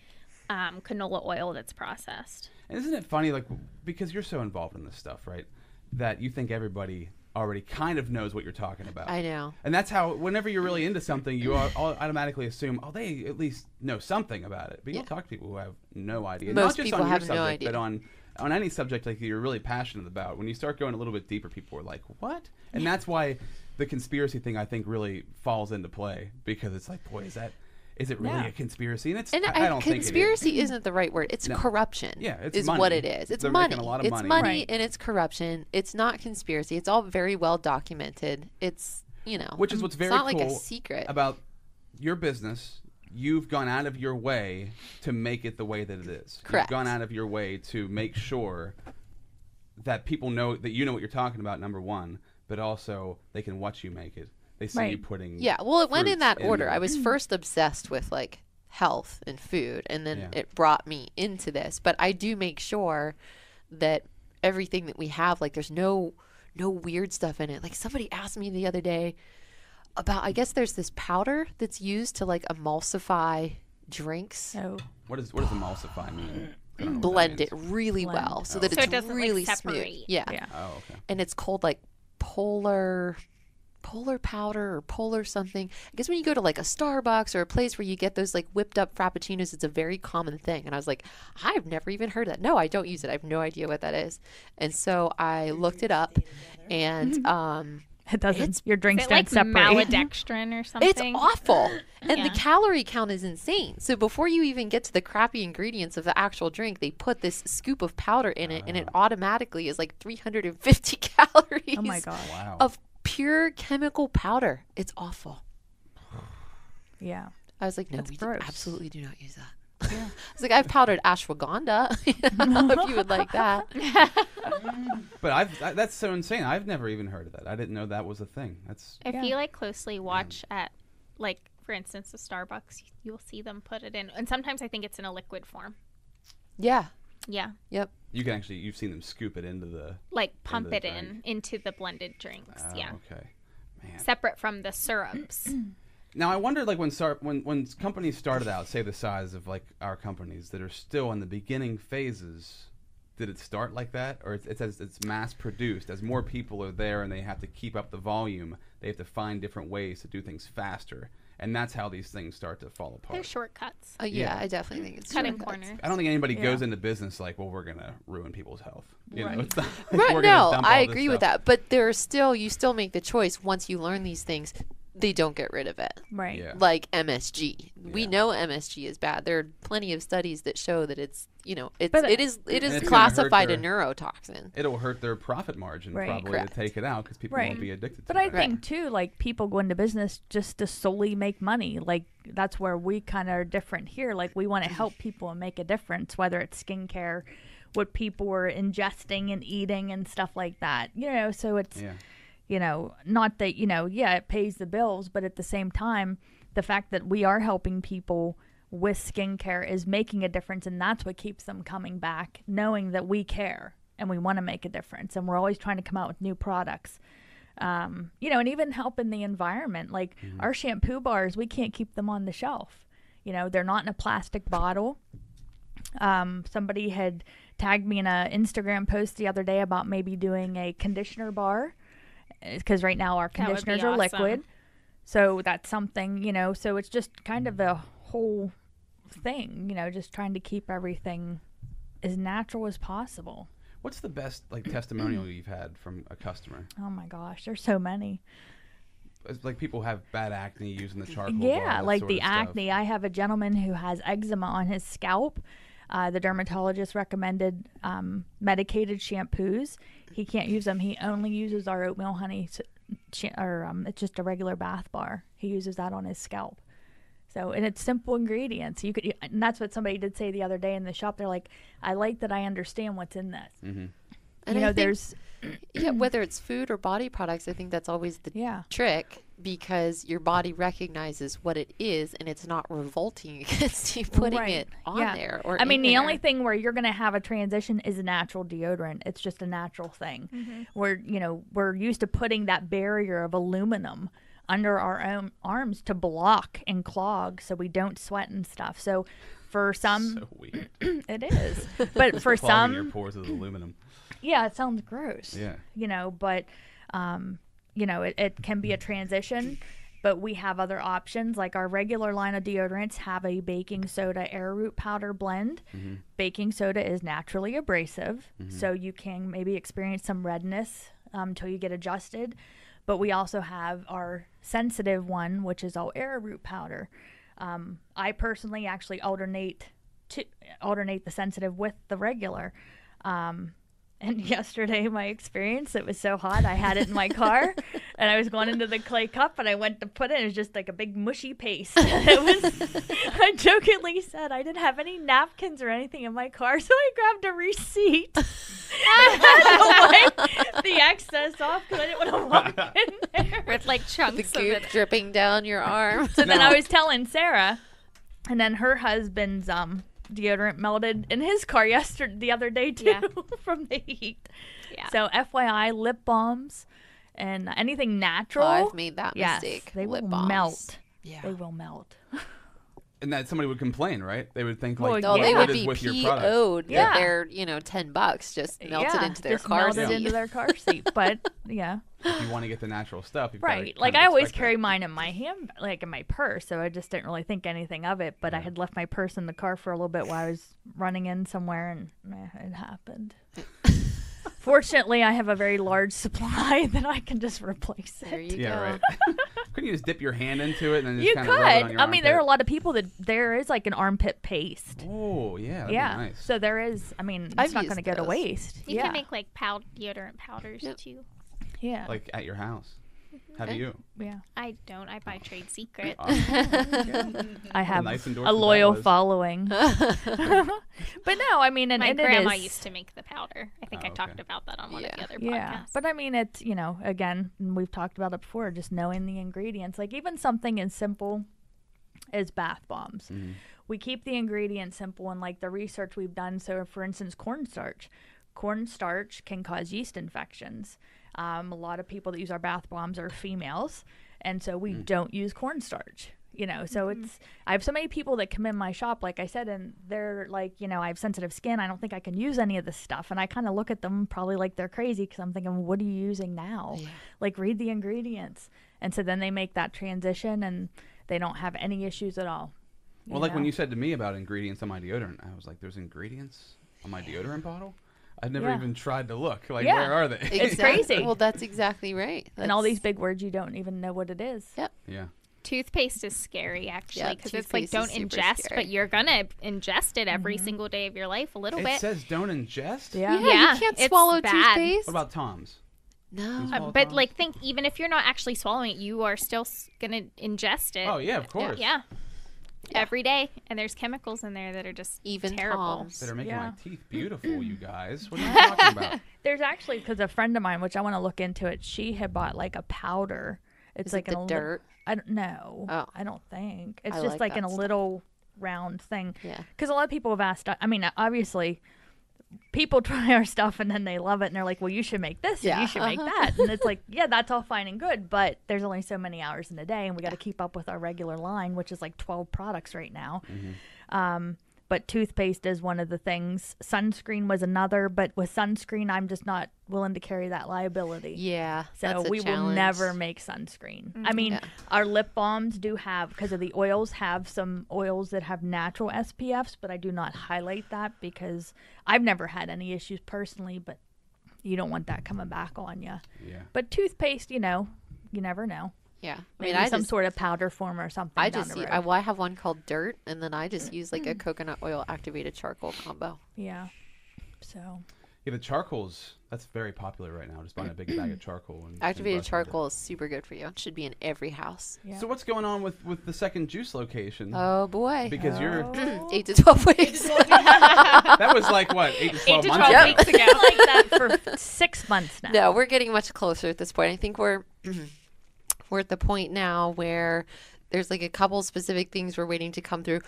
canola oil that's processed.
And isn't it funny, like, because you're so involved in this stuff, right? That you think everybody already kind of knows what you're talking about.
I know.
And that's how, whenever you're really into something, you automatically assume, oh, they at least know something about it. But you'll talk to people who have no idea.
Most
Not just
people
on your
have no
subject,
idea.
but on any subject like you're really passionate about. When you start going a little bit deeper, people are like, what? And that's why the conspiracy thing, I think, really falls into play. Because it's like, boy, is it really
Yeah.
a conspiracy? And it's
And
I don't think it is.
conspiracy isn't the right word. It's
No.
corruption.
Yeah, it's
is
money.
what it is. It's
They're
money.
making a lot of
it's
money.
money
Right.
and it's corruption. It's not conspiracy. It's all very well documented. It's
Which is what's
it's
very
not
cool
like a secret.
about your business you've gone out of your way to make it the way that it is.
Correct.
You've gone out of your way to make sure that people know that you know what you're talking about, number one, but also they can watch you make it. They see you putting
Yeah, well, it went in
fruits
that order.
there.
I was first obsessed with like health and food, and then it brought me into this. But I do make sure that everything that we have, like there's no weird stuff in it. Like somebody asked me the other day about, I guess there's this powder that's used to like emulsify drinks.
Oh,
What does emulsify mean? I don't know what that
Blend it
means.
really well so that
So it
it's
doesn't, like,
really smooth.
separate.
Yeah.
yeah.
Oh, okay.
And it's called like polar powder or polar something. I guess when you go to like a Starbucks or a place where you get those like whipped up frappuccinos, it's a very common thing. And I was like, I've never even heard of that. No, I don't use it. I have no idea what that is. And so I looked it up, and
It doesn't. Your drinks
Is it
don't
like
separate.
maltodextrin or something?
it's awful. And
Yeah.
the calorie count is insane. So before you even get to the crappy ingredients of the actual drink, they put this scoop of powder in it, and it automatically is like 350 calories
Oh my god.
Wow.
of pure chemical powder. It's awful.
Yeah.
I was like, no,
That's
we
gross.
absolutely do not use that. I was like, I've powdered ashwagandha, if you would like that.
But that's so insane. I've never even heard of that. I didn't know that was a thing. That's
If you like closely watch at, like, for instance, the Starbucks, you'll see them put it in. And sometimes I think it's in a liquid form.
Yeah.
Yeah.
Yep.
you've seen them scoop it into the.
Like pump
the
it in
drink.
into the blended drinks.
Oh,
Yeah.
okay. Man.
Separate from the syrups.
Now I wonder, like when companies started out, say the size of like our companies that are still in the beginning phases, did it start like that, or it's as it's mass produced? As more people are there and they have to keep up the volume, they have to find different ways to do things faster, and that's how these things start to fall apart.
They're shortcuts.
Yeah,
Yeah.
I definitely think it's
Cutting
shortcuts.
corners.
I don't think anybody
Yeah.
goes into business like, well, we're gonna ruin people's health. You know,
Right.
it's not like
Right,
we're gonna
no,
dump
I
all this
agree with
stuff.
that. But you still make the choice once you learn these things. They don't get rid of it.
Right.
Yeah.
Like MSG. We
Yeah.
know MSG is bad. There are plenty of studies that show that it's,
But-
it is
And it's gonna
classified a
hurt
neurotoxin.
It'll hurt their profit margin
Right.
probably
Correct.
to take it out because people
Right.
won't be addicted to
But
it.
I think too, like people go into business just to solely make money. Like that's where we kind of are different here. Like we want to help people and make a difference, whether it's skincare, what people are ingesting and eating and stuff like that. So it's
Yeah.
not that it pays the bills, but at the same time, the fact that we are helping people with skincare is making a difference, and that's what keeps them coming back, knowing that we care and we want to make a difference, and we're always trying to come out with new products. And even helping the environment. Like our shampoo bars, we can't keep them on the shelf. They're not in a plastic bottle. Somebody had tagged me in a Instagram post the other day about maybe doing a conditioner bar, because right now our
That would be
conditioners are
awesome.
liquid. So that's something, so it's just kind of a whole thing, just trying to keep everything as natural as possible.
What's the best testimonial you've had from a customer?
Oh my gosh, there's so many.
It's like people have bad acne using the charcoal.
Yeah,
bar, that
like
sort
the
of stuff.
acne. I have a gentleman who has eczema on his scalp. The dermatologist recommended medicated shampoos. He can't use them. He only uses our oatmeal honey, it's just a regular bath bar. He uses that on his scalp. So, and it's simple ingredients. And that's what somebody did say the other day in the shop. They're like, I like that I understand what's in this.
Mm-hmm.
And I think-
there's
whether it's food or body products, I think that's always the trick, because your body recognizes what it is and it's not revolting against you putting
Right.
it on
Yeah.
there. Or
I mean,
in
the
there.
only thing where you're going to have a transition is a natural deodorant. It's just a natural thing. Where, we're used to putting that barrier of aluminum under our own arms to block and clog so we don't sweat and stuff. So for some,
So weird.
it is. But for
Clogging your
some,
pores with aluminum.
yeah, it sounds gross.
Yeah.
But, it can be a transition. But we have other options, like our regular line of deodorants have a baking soda arrowroot powder blend. Baking soda is naturally abrasive, so you can maybe experience some redness until you get adjusted. But we also have our sensitive one, which is all arrowroot powder. I personally actually alternate the sensitive with the regular. And yesterday, my experience, it was so hot, I had it in my car, and I was going into the clay cup, and I went to put it, it was just like a big mushy paste. It was, I jokingly said I didn't have any napkins or anything in my car, so I grabbed a receipt. I had to wipe the excess off because I didn't want to walk in there.
With like
The
chunks of
goop
it.
dripping down your arm.
So then I was telling Sarah, and then her husband's deodorant melted in his car the other day too,
Yeah.
from the heat.
Yeah.
So FYI, lip balms and anything natural.
I've made that
yes,
mistake.
they
Lip
will
balms.
melt.
Yeah.
They will melt.
And that somebody would complain, right? They would think
Well,
like,
Oh,
yeah.
they
what
would
is
be
with your product?
PO'd
Yeah.
that they're, $10 just melted into their
just
car
melted
seat.
into their car seat. But yeah,
If you want to get the natural stuff, you've
right.
gotta
Like
kind
I
of
always
expect
carry
that.
mine in my hand, like in my purse, so I just didn't really think anything of it. But I had left my purse in the car for a little bit while I was running in somewhere, and it happened. Fortunately, I have a very large supply that I can just replace
There
it.
you
Yeah,
go.
right. Couldn't you just dip your hand into it and then just
You
kind of rub it on
could.
your
I mean, there are a
armpit?
lot of people that there is like an armpit paste.
Oh, yeah. That'd
Yeah.
Be nice.
So there is. I mean,
I've
it's not
used
going to go to
those.
waste.
You
yeah.
can make like deodorant powders
Yep.
too.
yeah.
Like at your house. How do
Okay.
you?
yeah.
I don't. I buy Trade Secret.
I have
nice
a
endorsement that
loyal
was.
following. But no, I mean, and,
My
and it
grandma
is.
used to make the powder. I think
Oh,
I talked
okay.
about that on one of the
Yeah.
other
Yeah,
podcasts.
but I mean, it's, again, we've talked about it before, just knowing the ingredients. Like even something as simple as bath bombs.
Mhm.
We keep the ingredients simple, and like the research we've done. So, for instance, cornstarch. Cornstarch can cause yeast infections. A lot of people that use our bath bombs are females, and so we don't use cornstarch. So it's, I have so many people that come in my shop, like I said, and they're like, I have sensitive skin. I don't think I can use any of this stuff. And I kind of look at them probably like they're crazy because I'm thinking, what are you using now?
Yeah.
Like, read the ingredients. And so then they make that transition and they don't have any issues at all.
Well, like when you said to me about ingredients on my deodorant, I was like, there's ingredients on my deodorant bottle? I've never
Yeah.
even tried to look. Like,
Yeah.
where are they?
It's crazy.
Well, that's exactly right.
And all
That's-
these big words, you don't even know what it is.
Yep.
Yeah.
Toothpaste is scary, actually,
Yeah,
because it's like
toothpaste
don't
is super
ingest,
scary.
but you're gonna ingest it every single day of your life a little
It
bit.
says don't ingest?
Yeah.
Yeah,
Yeah,
you can't
it's
swallow
bad.
toothpaste.
What about Tom's?
No.
Swallow
But
Tom's?
like, think even if you're not actually swallowing it, you are still gonna ingest it.
Oh, yeah, of course.
Yeah.
Yeah.
Every day, and there's chemicals in there that are just
Even
terrible.
Tom's.
That are making
Yeah.
my teeth beautiful, you guys. What are you talking about?
There's actually, because a friend of mine, which I want to look into it, she had bought like a powder. It's
Is
like
it the
in a
dirt?
I don't know.
Oh.
I don't think. It's
I
just
like
like in
that
a
stuff.
little round thing.
Yeah.
Because a lot of people have asked, I mean, obviously, people try our stuff and then they love it and they're like, well, you should make this.
Yeah.
And you should make that. And it's like, yeah, that's all fine and good. But there's only so many hours in a day and we got to keep up with our regular line, which is like 12 products right now. But toothpaste is one of the things. Sunscreen was another. But with sunscreen, I'm just not willing to carry that liability.
Yeah.
So
that's a
we will
challenge.
never make sunscreen. I mean,
Yeah.
our lip balms do have, because of the oils, have some oils that have natural SPFs, but I do not highlight that because I've never had any issues personally, but you don't want that coming back on you.
Yeah.
But toothpaste, you never know.
Yeah. I
Maybe
mean, I
some
just,
sort of powder form or something.
I
down
just,
the road.
I have one called Dirt, and then I just use like a coconut oil activated charcoal combo.
Yeah. So,
Yeah, the charcoals, that's very popular right now. Just buying a big bag of charcoal. And
Activated
brushing it.
charcoal is super good for you. It should be in every house.
yeah.
So what's going on with the second juice location?
Oh boy.
Because you're,
8 to 12 weeks.
that was like, what, 8 to 12
8 to
months
12
ago?
weeks ago.
like that for 6 months now.
No, we're getting much closer at this point. I think we're we're at the point now where there's like a couple specific things we're waiting to come through.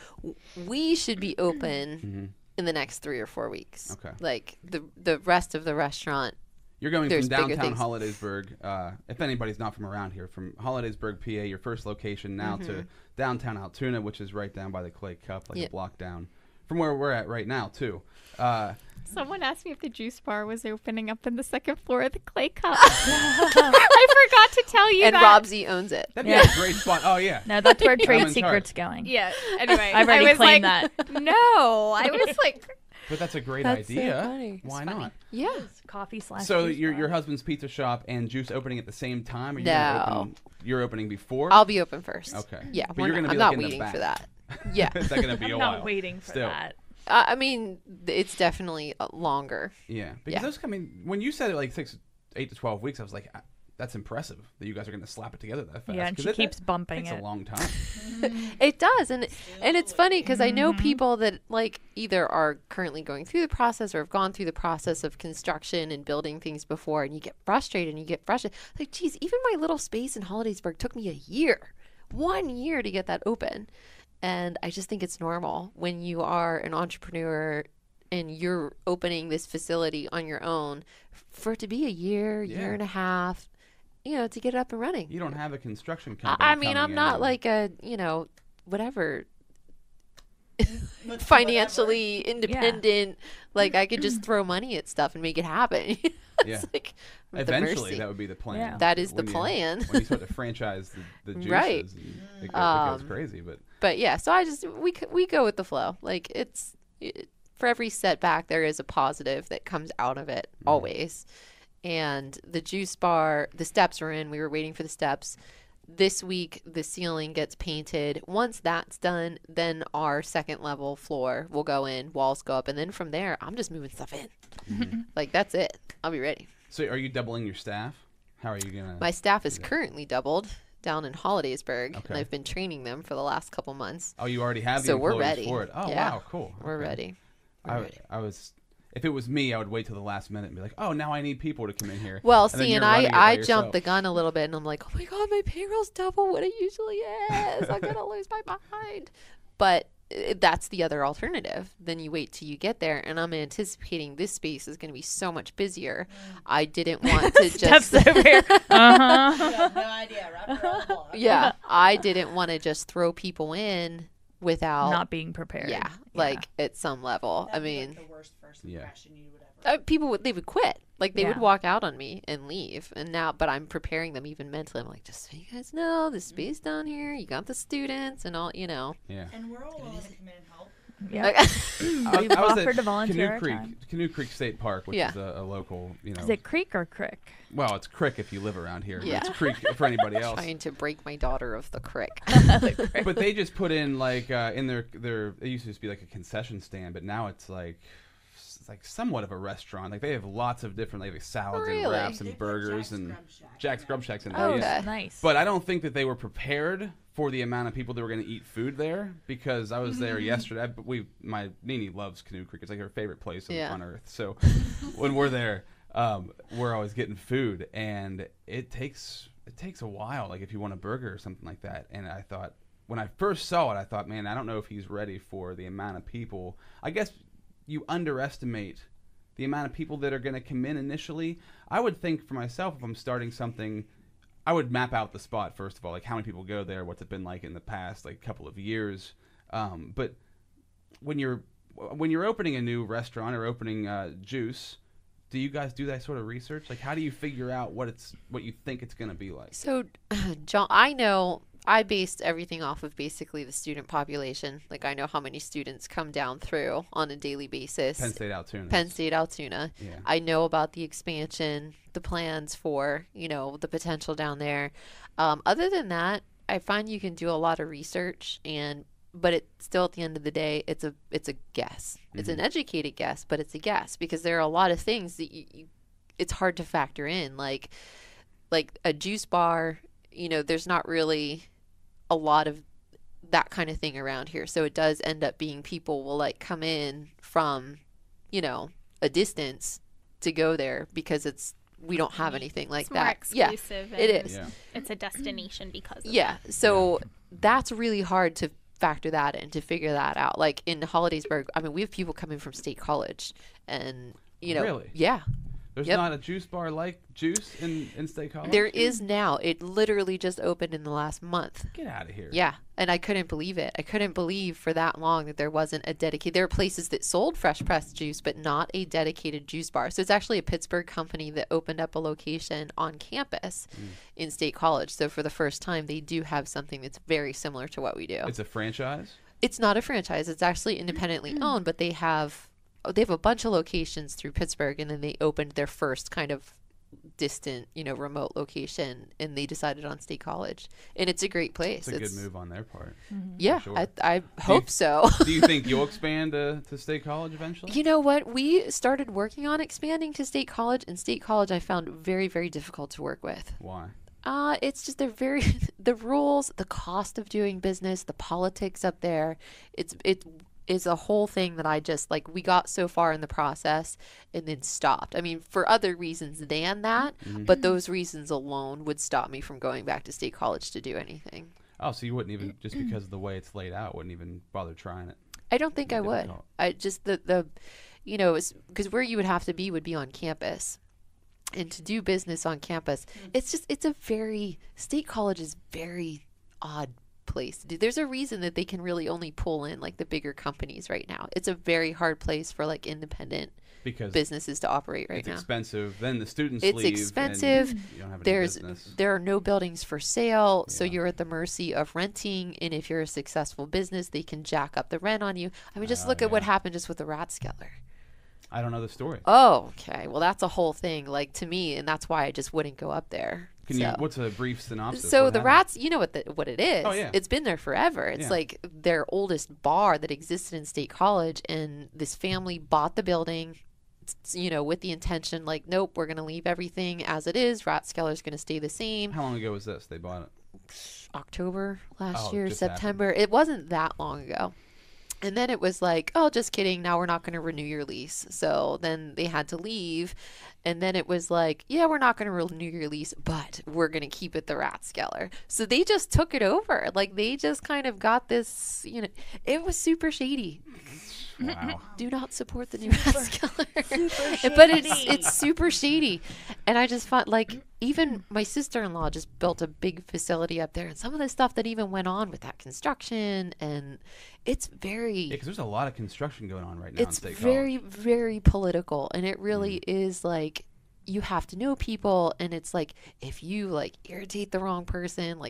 We should be open in the next 3 or 4 weeks.
Okay.
Like the rest of the restaurant.
You're going
There's
from
bigger
downtown
things.
Hollidaysburg, if anybody's not from around here, from Hollidaysburg, PA, your first location, now to downtown Altoona, which is right down by the Clay Cup, like
Yeah.
a block down from where we're at right now, too.
Someone asked me if the juice bar was opening up in the second floor of the Clay Cup. I forgot to tell you
And
that.
Rob Z owns it.
That'd be a great spot. Oh, yeah.
No, that's where
I'm
Trade
in
Secret's going.
Yeah. Anyway,
I've already
I was
claimed
like,
that.
No, I was like,
But that's a great
That's so
idea.
funny.
Why
It's funny.
not?
Yeah.
Coffee /
So
juice
your
bar.
husband's pizza shop and juice opening at the same time? Are you
No.
gonna open, you're opening before?
I'll be open first.
Okay.
Yeah.
But
we're
you're
not-
gonna be
I'm
like
not
in the
waiting
back.
for that. Yeah.
Is that going to be
I'm
a
not
while?
waiting for
Still.
that.
I mean, it's definitely longer.
Yeah, because
Yeah.
those. I mean, when you said it like 8 to 12 weeks, I was like, that's impressive that you guys are going to slap it together that fast.
Yeah, and
'Cause
she keeps
that
bumping
takes
it.
a long time.
It does, and it's funny because I know people that like either are currently going through the process or have gone through the process of construction and building things before, and you get frustrated. Like, geez, even my little space in Hollidaysburg took me 1 year to get that open, and I just think it's normal when you are an entrepreneur and you're opening this facility on your own for it to be a year and a half. To get it up and running.
You don't have a construction company.
I mean, I'm
coming
not
in.
like a, whatever, financially independent. Like, I could just throw money at stuff and make it happen.
Yeah.
It's like, with the
Eventually,
mercy.
that would be the plan.
Yeah.
That is the
When
plan.
when you start to franchise the juices,
Right.
it goes crazy. But
But yeah, so we go with the flow. Like, for every setback, there is a positive that comes out of it, always. And the juice bar, the steps are in. We were waiting for the steps. This week, the ceiling gets painted. Once that's done, then our second level floor will go in, walls go up. And then from there, I'm just moving stuff in. Like, that's it. I'll be ready.
so, are you doubling your staff? How are you gonna?
My staff is currently doubled down in Hollidaysburg.
Okay.
And I've been training them for the last couple months.
Oh, you already have the
So we're
employees
ready.
for it. Oh,
Yeah.
wow, cool.
We're
Okay.
ready.
I was. If it was me, I would wait till the last minute and be like, "Oh, now I need people to come in here."
Well,
And then
see,
you're
and
running it by
I
yourself.
jumped the gun a little bit, and I'm like, oh my God, my payroll's double what it usually is. I'm going to lose my mind. But that's the other alternative. Then you wait till you get there, and I'm anticipating this space is going to be so much busier. I didn't want to just...
Steps over here.
You have no idea. Wrap around the block.
Yeah, I didn't want to just throw people in without...
Not being prepared.
Yeah, like at some level.
That'd
I
be,
mean...
like, the worst first
Yeah.
impression you would ever.
People would quit. Like, they would
Yeah.
walk out on me and leave. And now, but I'm preparing them even mentally. I'm like, just so you guys know, the space down here, you got the students and all,
Yeah.
And we're all willing to come in and help.
Yeah.
Like,
We've
I was
offered
at
to volunteer
Canoe
our
Creek,
time.
Canoe Creek State Park, which
Yeah.
is a local,
Is it creek or crick?
well, it's Crick if you live around here. but
Yeah.
It's Creek for anybody else.
trying to break my daughter of the crick.
But they just put in like in their it used to just be like a concession stand, but now it's like somewhat of a restaurant. Like they have lots of different like salads and
Really?
wraps
They
and
put
burgers
Jack's
and
Grub Shack
Jack's
in
Grub
there.
Shacks in
Oh,
there.
okay.
Nice.
But I don't think that they were prepared for the amount of people that were going to eat food there because I was there yesterday. But my Nini loves Canoe Creek. It's like her favorite place
Yeah.
on earth. So when we're there, we're always getting food, and it takes a while. Like if you want a burger or something like that. And I thought when I first saw it, I thought, man, I don't know if he's ready for the amount of people. I guess you underestimate the amount of people that are going to come in initially. I would think for myself, if I'm starting something, I would map out the spot first of all, like how many people go there, what's it been like in the past like couple of years. But when you're opening a new restaurant or opening Juice, do you guys do that sort of research? Like how do you figure out what you think it's going to be like?
So, John, I know I based everything off of basically the student population. Like I know how many students come down through on a daily basis.
Penn State Altoona.
Penn State Altoona.
Yeah.
I know about the expansion, the plans for, the potential down there. Other than that, I find you can do a lot of research but it's still at the end of the day, it's a guess. It's an educated guess, but it's a guess because there are a lot of things that it's hard to factor in. Like a juice bar, there's not really a lot of that kind of thing around here. So it does end up being people will like come in from, a distance to go there because we don't have anything like
It's more
that.
exclusive.
It
and
is.
Yeah.
It's a destination because of
Yeah. So that's really hard to factor that in, to figure that out. Like in Hollidaysburg, I mean, we have people coming from State College and,
Really?
Yeah.
There's
Yep.
not a juice bar like Juice in State College?
There is now. It literally just opened in the last month.
Get out of here.
Yeah, and I couldn't believe it. I couldn't believe for that long that there wasn't a dedicated... There are places that sold fresh pressed juice, but not a dedicated juice bar. So it's actually a Pittsburgh company that opened up a location on campus in State College. So for the first time, they do have something that's very similar to what we do.
It's a franchise?
It's not a franchise. It's actually independently owned, but they have a bunch of locations through Pittsburgh, and then they opened their first kind of distant, remote location, and they decided on State College, and it's a great place.
It's a good move on their part.
Yeah,
sure.
I hope so.
Do you think you'll expand to State College eventually?
You know what? We started working on expanding to State College, and State College I found very, very difficult to work with.
Why?
It's just the rules, the cost of doing business, the politics up there. It is a whole thing that I just we got so far in the process and then stopped. I mean, for other reasons than that, but those reasons alone would stop me from going back to State College to do anything.
Oh, so you wouldn't even, just because of the way it's laid out, wouldn't even bother trying it?
I don't think I would. I just because where you would have to be would be on campus. And to do business on campus, State College is very odd place to do. There's a reason that they can really only pull in the bigger companies right now. It's a very hard place for independent businesses to operate right now.
It's expensive. Then the students
leave.
It's
expensive.
You don't have any business.
There are no buildings for sale, so you're at the mercy of renting. And if you're a successful business, they can jack up the rent on you. I mean, just look at what happened just with the Rathskeller.
I don't know the story.
Oh, okay. Well, that's a whole thing, to me, and that's why I just wouldn't go up there.
What's a brief synopsis?
So the Rats, you know what it is.
Oh, yeah.
It's been there forever. It's their oldest bar that existed in State College, and this family bought the building, with the intention, nope, we're going to leave everything as it is. Rathskeller's going to stay the same.
How long ago was this? They bought it?
October last year, September. Happened. It wasn't that long ago. And then it was oh, just kidding. Now we're not going to renew your lease. So then they had to leave. And then it was yeah, we're not going to renew your lease, but we're going to keep it the Rathskeller. So they just took it over. They just kind of got this, it was super shady.
Wow.
Do not support the new Rathskeller. But it's super shady. And I just thought even my sister-in-law just built a big facility up there, and some of the stuff that even went on with that construction, and it's very
because there's a lot of construction going on right now.
It's very, very political, and it really is you have to know people, and it's if you irritate the wrong person,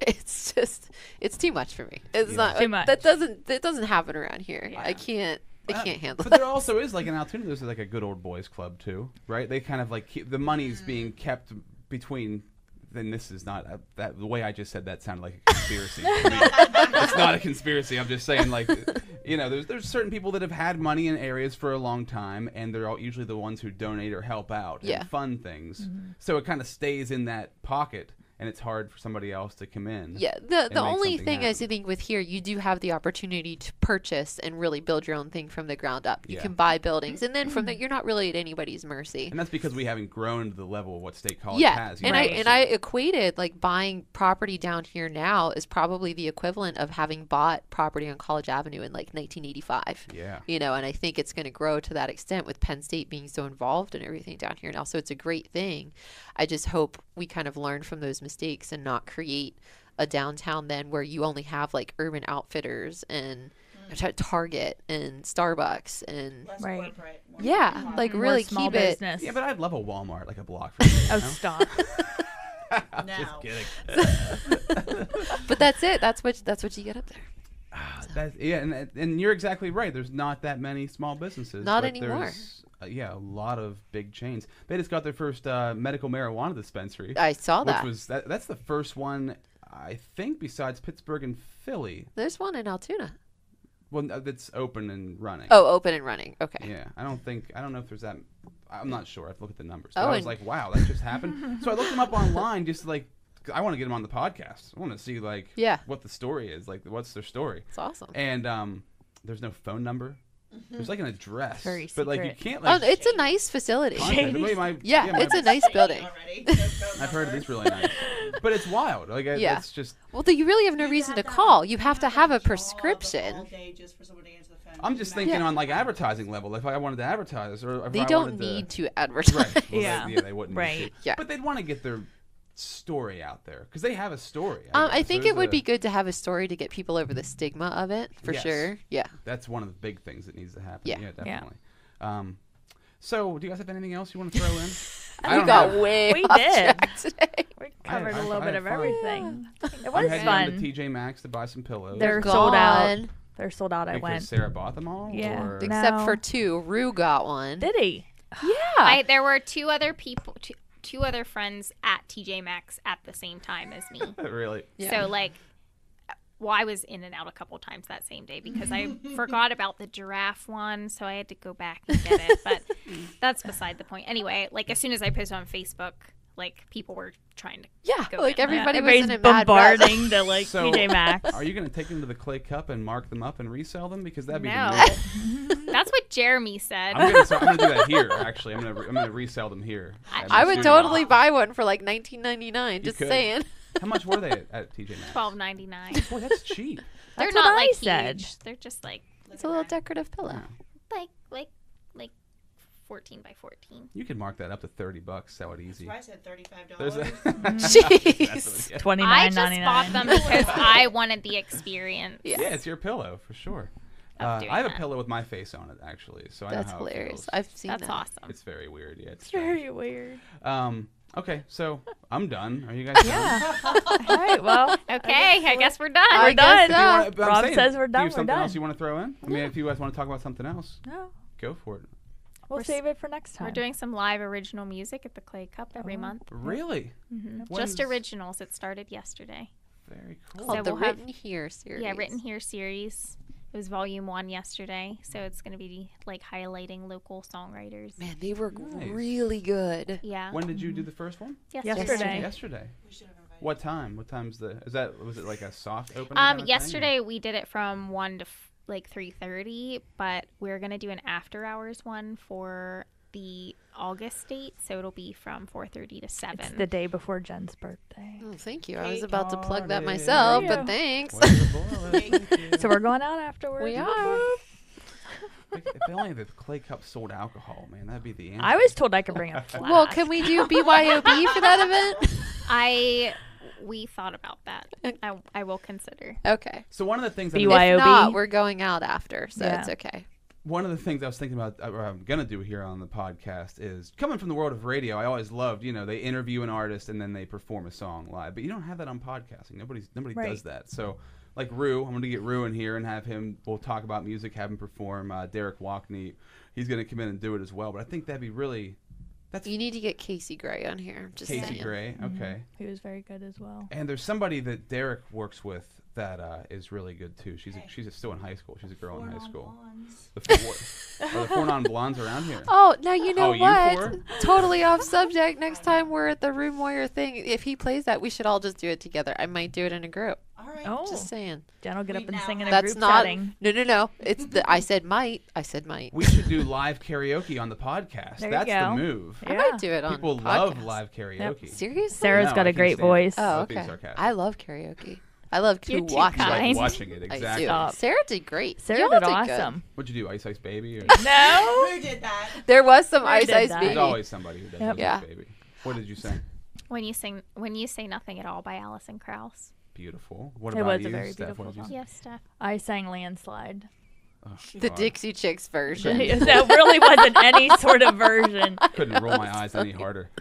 it's too much for me. It's not
too much.
That doesn't happen around here. Yeah. I can't handle
but
that.
There also is in Altoona, there's a good old boys club too, right? They kind of the money's being kept between. Then this is not that the way I just said that sounded like a conspiracy. It's not a conspiracy. I'm just saying there's certain people that have had money in areas for a long time, and they're usually the ones who donate or help out and fund things. So it kind of stays in that pocket. And it's hard for somebody else to come in.
Yeah, the only thing I think with here, you do have the opportunity to purchase and really build your own thing from the ground up. You can buy buildings, and then from there, you're not really at anybody's mercy.
And that's because we haven't grown to the level of what State College has.
And I equated buying property down here now is probably the equivalent of having bought property on College Avenue in 1985.
Yeah.
And I think it's going to grow to that extent with Penn State being so involved in everything down here now. So it's a great thing. I just hope we kind of learn from those mistakes and not create a downtown then where you only have Urban Outfitters and Target and Starbucks and
Less
right.
corporate, more
really
small
keep it.
business.
Yeah, but I'd love a Walmart a block from here.
Oh, stop.
I'm
No.
just kidding.
But that's it. That's what you get up there.
And you're exactly right. There's not that many small businesses.
Not
but
anymore.
There's, a lot of big chains. They just got their first medical marijuana dispensary.
I saw that.
Which was that's the first one, I think, besides Pittsburgh and Philly.
There's one in Altoona.
Well, that's open and running.
Oh, open and running. Okay.
Yeah, I don't know if there's that. I'm not sure. I have to look at the numbers.
Oh,
I was wow, that just happened. So I looked them up online just I want to get them on the podcast. I want to see what the story is. What's their story?
It's awesome.
And there's no phone number. There's an address,
Very
but you
secret.
can't.
It's a nice facility. It's a nice building.
I've heard it's really nice, but it's wild. It's just.
Well, you really have no reason to call. You have to have a prescription.
I'm just thinking on advertising level. If I wanted to advertise, or if
they
I
don't
wanted
need
to
advertise.
Right. Well,
Yeah.
they wouldn't.
Right.
Need to.
Yeah.
But they'd want to get their story out there because they have a story.
I think it would be good to have a story to get people over the stigma of it for sure. Yeah.
That's one of the big things that needs to happen.
Yeah.
Yeah, definitely. So, do you guys have anything else you want to throw in?
We got way
We
off
did.
track today.
We covered
I
a little bit
had
of
fun.
everything. It
I
was
had down to
fun.
TJ Maxx to buy some pillows.
They're sold out.
Gone.
They're sold out. I
because
went.
Sarah bought them all.
Yeah.
Or?
Except
No.
for two. Rue got one.
Did he?
Yeah.
There were two other people. 2 other friends at TJ Maxx at the same time as me.
Really?
So like, well, I was in and out a couple times that same day because I forgot about the giraffe one, so I had to go back and get it. But that's beside the point. Anyway, like as soon as I posted on Facebook, like people were trying to go
like
in.
everybody was
Everybody's
in a mad rush.
bombarding the like
So,
TJ Maxx.
Are you going to take them to the Clay Cup and mark them up and resell them? Because that'd be
No.
the move.
That's what Jeremy said.
I'm going to do that here, actually. I'm going to resell them here. at my
I would
studio.
totally buy one for like $19.99. Just
could.
saying.
How much were they at TJ Maxx?
$12.99.
Boy, that's cheap.
They're
That's
not
what I
like
said.
huge. They're just like
It's a little decorative pillow.
like 14 by 14.
You could mark that up to $30, sell it easy.
That's why I said $35.
There's a
Jeez.
That's what-
$29.99.
I just bought them because I wanted the experience.
Yeah.
yeah, it's your pillow for sure.
Of doing
I have a
that.
pillow with my face on it actually, so I
That's
know how it
hilarious.
feels.
I've seen
That's
that.
awesome.
It's very weird. Yeah, it's
Very weird.
Okay, so I'm done. Are you guys done?
Yeah. All right. Well,
Okay, I guess we're done.
I
we're
guess
done.
so.
But I'm
Rob
saying,
says we're
Do
done.
you have
We're
something
done.
else you want to throw in? I mean, if you guys want to talk about something else,
No,
go for it.
we'll
We're
save it for next time.
We're doing some live original music at the Clay Cup every
Oh.
month.
Really?
Just
When's-
originals. It started yesterday.
Very cool.
Called
So
the
we'll have-
Written Here series.
Yeah, Written Here series. It was volume 1 yesterday, so it's going to be like highlighting local songwriters.
Man, they were
Nice.
really good.
Yeah.
When did you do the first one?
Yesterday.
Yesterday.
We should have invited
What time? What time's was it like a soft opening? kind of thing, or-
Yesterday we did it from 1 to 3:30, but we're going to do an after hours one for the August date, so it'll be from 4:30 to 7.
It's the day before Jen's birthday.
Oh, thank you. I was
Cake
about to plug that
party.
myself,
Yeah.
but thanks.
Where's the bullet? Thank you.
So we're going out afterwards.
We are.
If only the Clay Cup sold alcohol, man, that'd be the answer.
I was told I could bring a flask.
Well, can we do BYOB for that event?
We thought about that. I will consider.
Okay.
So one of the things
BYOB.
If not, we're going out after, so
Yeah.
it's okay.
one of the things I was thinking about, or I'm gonna do here on the podcast, is coming from the world of radio. I always loved, they interview an artist and then they perform a song live, but you don't have that on podcasting. Nobody
Right.
does that. So, like Rue, I'm gonna get Rue in here and have him. We'll talk about music, have him perform. Derek Walkney, he's gonna come in and do it as well. But I think that'd be really. That's
You need to get Casey Gray on here. Just
Casey
saying.
Gray. Okay.
He was very good as well.
And there's somebody that Derek works with that is really good too. She's still in high school. She's a girl in high school. Are the four non-blondes around here?
Oh, now you know
Oh, you
what?
four?
Totally off subject. Next time we're at the Room Warrior thing, if he plays that, we should all just do it together. I might do it in a group.
All right.
Oh,
Just saying.
Jen will get up
We
and
now
sing in a
That's
group
not.
setting.
No. It's the. I said might. I said might.
We should do live karaoke on the podcast.
There you
That's the
go.
move.
I
Yeah.
might do it on.
People
podcast.
love live karaoke.
Seriously?
Sarah's
No,
got
I
a
can't
stand it. voice.
Oh,
was being
okay.
sarcastic.
I love karaoke. I love to
You're too
watch
I
it.
like
kind.
watching it,
I
exactly.
do.
Stop.
Sarah did great.
Sarah
Y'all
did
good.
awesome.
What'd you do, Ice Ice Baby? Or?
No.
Who did that?
There was some
Who
Ice
did
Ice
that?
Baby.
There's always somebody who does
Yep.
Ice
Yeah.
Ice Baby. What did you sing?
When you say nothing at all by Alison Krauss.
Beautiful. What
It
about
was a
you,
very
Steph?
beautiful
What did you
song.
sing?
Yes, Steph.
I sang Landslide.
Oh,
The
God.
Dixie Chicks version.
That really wasn't any sort of version.
Couldn't roll my eyes any harder.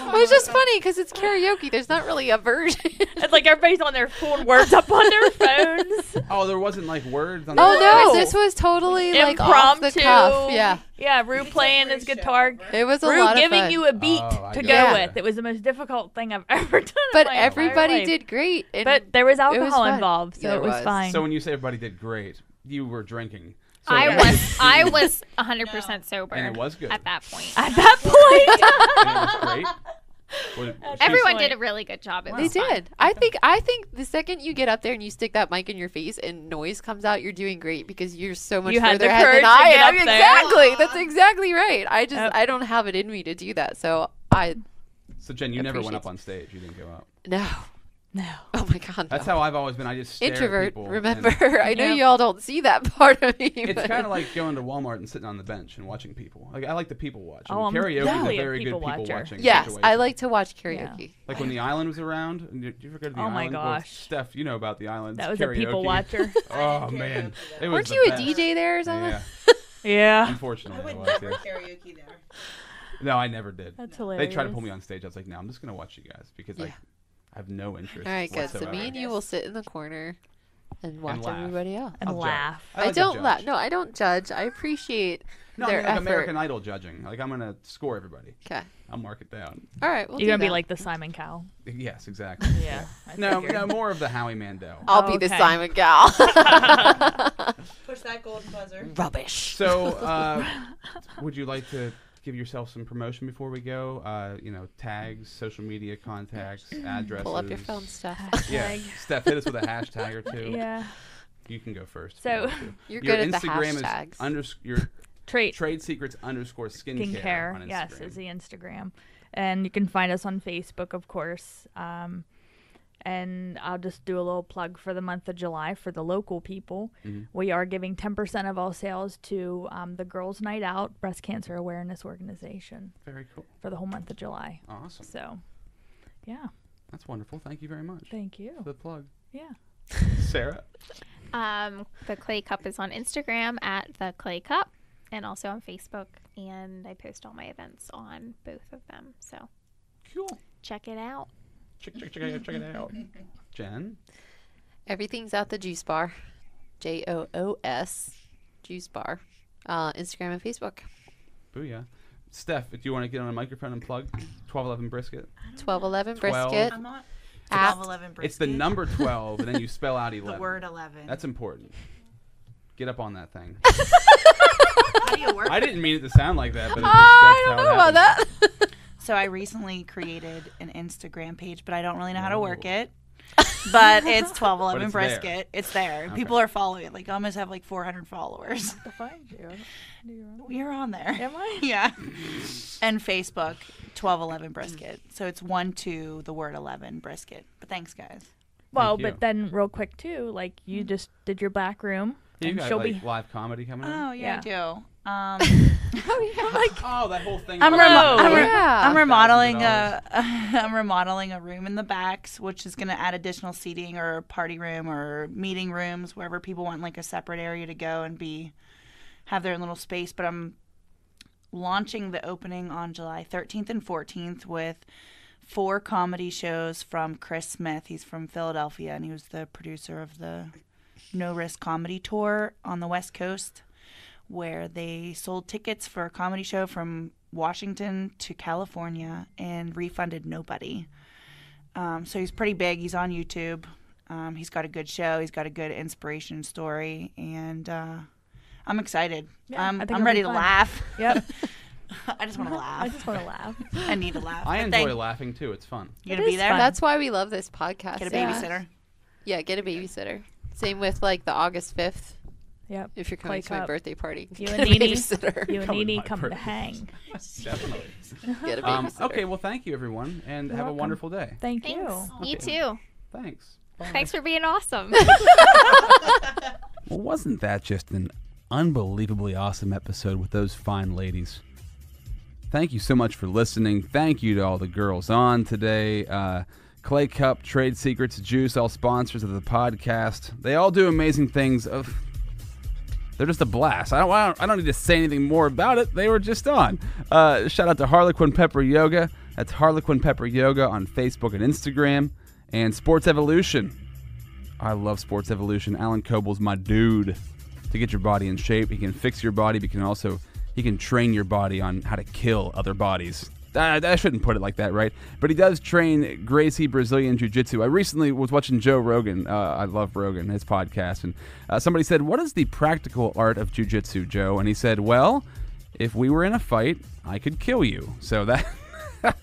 Well, it's just funny because it's karaoke. There's not really a version.
It's like everybody's on their pulling words up on their phones.
Oh, there wasn't like words on
Oh
the
no,
No.
this was totally like off the
Impromptu.
cuff. Yeah,
Yeah, Rue playing his guitar.
it was a
Rue
lot of
giving
fun.
you a beat
Oh, I
to
got
go
it.
with. It was the most difficult thing I've ever done. in
But
my entire
everybody
life.
did great. And
But there was alcohol
fun.
involved, so
There
it was
was.
fine.
So when you say everybody did great, you were drinking. So
I was 100% sober.
And it was good.
at that point.
At that point,
And it was great.
Everyone
point.
did a really good job. It
They
was fun.
did. I think the second you get up there and you stick that mic in your face and noise comes out, you're doing great because you're so much
You had
further
the
ahead
courage
than
to
I
get
am.
up there.
Exactly. That's exactly right.
Yep.
I don't have it in me to do that. So I
So Jen, you never went
Appreciate
up on stage. You didn't go up.
no.
no.
Oh my god.
That's
no.
how I've always been. I just stare at
Introvert.
people
Remember,
and
I know
Yep.
y'all don't see that part of me.
It's
but-
kind of like going to Walmart and sitting on the bench and watching people. Like I like the people watch.
Oh, I'm
karaoke is
definitely
a
a
very good
people
people
watcher.
watching.
Yes,
situation.
I like to watch karaoke.
Like when the island was around. Did you ever go to the
Oh
island?
my
Well,
gosh.
Steph, you know about the island.
That was
karaoke.
a people watcher.
Oh man, it was
Weren't
the
you a
best.
DJ there or something?
Yeah,
Yeah.
unfortunately,
I
I
would
was.
never
Yeah.
karaoke there.
No, I never did.
That's
They
hilarious.
tried to pull me on stage. I was like, no, I'm just gonna watch you guys because
Yeah.
I have no interest.
All right, good. So
whatsoever.
me and you will sit in the corner and watch
laugh.
everybody else.
And
I'll judge.
laugh.
I
like to
don't
judge.
laugh. No, I don't judge. I appreciate
No, I
their
mean like
effort.
American Idol judging. Like I'm gonna score everybody.
Okay.
I'll mark it down.
All right. We'll
You're
do
gonna be
that.
like the Simon Cowell.
Yes, exactly.
Yeah. I
No,
figured.
no, more of the Howie Mandel.
I'll be the
Okay.
Simon Gal.
Push that golden buzzer.
Rubbish.
So, would you like to give yourself some promotion before we go? Tags, social media contacts, addresses.
Pull up your phone stuff.
Yeah, Steph, hit us with a hashtag or two.
Yeah.
You can go first.
So-
You're
Your
good at the
Instagram
hashtags.
is your
Trade
trade secrets _ skincare on Instagram.
yes, is the Instagram. And you can find us on Facebook, of course. And I'll just do a little plug for the month of July for the local people.
Mhm.
We are giving 10% of all sales to the Girls Night Out Breast Cancer Awareness Organization
Very cool.
for the whole month of July.
Awesome.
So, yeah,
That's wonderful. Thank you very much
thank you.
for the plug.
Yeah.
Sarah?
The Clay Cup is on Instagram at the Clay Cup, and also on Facebook. And I post all my events on both of them. So
Cool.
check it out.
Check it out. Jen?
Everything's at the Juice Bar. JOOS. Juice Bar. Instagram and Facebook.
Booyah. Steph, if you want to get on a microphone and plug 1211 Brisket.
1211
12.
Brisket.
I'm on
At-
1211 brisket.
It's the number 12, and then you spell out 11.
The word 11.
That's important. Get up on that thing.
How do you work?
I didn't mean it to sound like that, but it's just,
I
that's
don't
how
know
it
about
happens.
that.
So I recently created an Instagram page, but I don't really know how to work it. But it's 1211
But it's there.
brisket. It's there.
Okay.
People are following it. Like I almost have like 400 followers.
To find you. Do you remember?
You're on there.
Am I?
Yeah. And Facebook 1211 brisket. So it's 12 the word 11 brisket. But thanks guys.
Well,
you.
but then real quick too, like you just did your back room,
You
and
got
she'll
like
be.
live comedy coming in?
Oh yeah,
Yeah.
I do.
Oh, that whole thing.
I'm,
about-
Yeah.
I'm remodeling
$1,000.
I'm remodeling a room in the backs, which is going to add additional seating or party room or meeting rooms wherever people want like a separate area to go and have their own little space. But I'm launching the opening on July 13th and 14th with 4 comedy shows from Chris Smith. He's from Philadelphia and he was the producer of the No Risk Comedy Tour on the West Coast, where they sold tickets for a comedy show from Washington to California and refunded nobody. So he's pretty big. He's on YouTube. He's got a good show. He's got a good inspiration story. And I'm excited.
Yeah, I think
I'm
it'll
ready
be
to
fun.
laugh.
Yep.
I just want to laugh.
I just want to laugh.
I need to laugh.
I
But
enjoy laughing too. It's fun.
You
It
gonna be
is
there?
fun.
That's why we love this podcast.
Get a
Yeah.
babysitter.
Yeah, get a babysitter. Same with like the August 5th.
Yep.
If you're coming
Clay
to my
Cup.
birthday party,
You
get
and
a
Nene.
babysitter.
You and
Come to
Nene
my
come to
birthday.
hang.
Definitely.
Get a babysitter.
Okay, well, thank you, everyone, and
You're
have
welcome.
a wonderful day.
Thank
Thanks.
you.
You
Okay.
too.
Thanks. Bye.
Thanks for being awesome.
Well, wasn't that just an unbelievably awesome episode with those fine ladies? Thank you so much for listening. Thank you to all the girls on today. Clay Cup, Trade Secrets, Juice, all sponsors of the podcast. They all do amazing things. They're just a blast. I don't need to say anything more about it. They were just on. Shout out to Harlequin Pepper Yoga. That's Harlequin Pepper Yoga on Facebook and Instagram. And Sports Evolution. I love Sports Evolution. Alan Coble's my dude to get your body in shape. He can fix your body, but he can train your body on how to kill other bodies. I shouldn't put it like that, right? But he does train Gracie Brazilian Jiu-Jitsu. I recently was watching Joe Rogan. I love Rogan, his podcast. And somebody said, what is the practical art of Jiu-Jitsu, Joe? And he said, well, if we were in a fight, I could kill you. So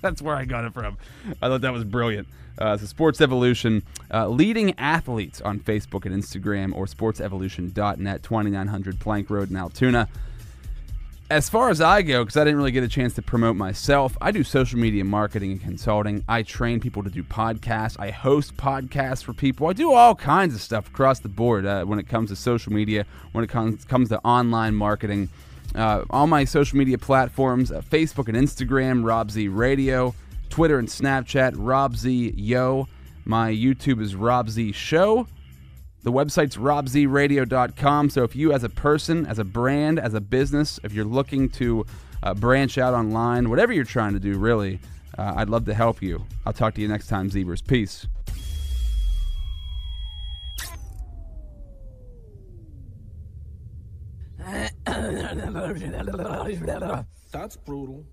that's where I got it from. I thought that was brilliant. So Sports Evolution, leading athletes on Facebook and Instagram, or sportsevolution.net, 2900 Plank Road in Altoona. As far as I go, because I didn't really get a chance to promote myself, I do social media marketing and consulting. I train people to do podcasts. I host podcasts for people. I do all kinds of stuff across the board when it comes to social media, when it comes to online marketing. All my social media platforms, Facebook and Instagram, Rob Z Radio, Twitter and Snapchat, Rob Z Yo. My YouTube is Rob Z Show. The website's robzradio.com. So if you as a person, as a brand, as a business, if you're looking to branch out online, whatever you're trying to do, really, I'd love to help you. I'll talk to you next time, Zebras. Peace.
That's brutal.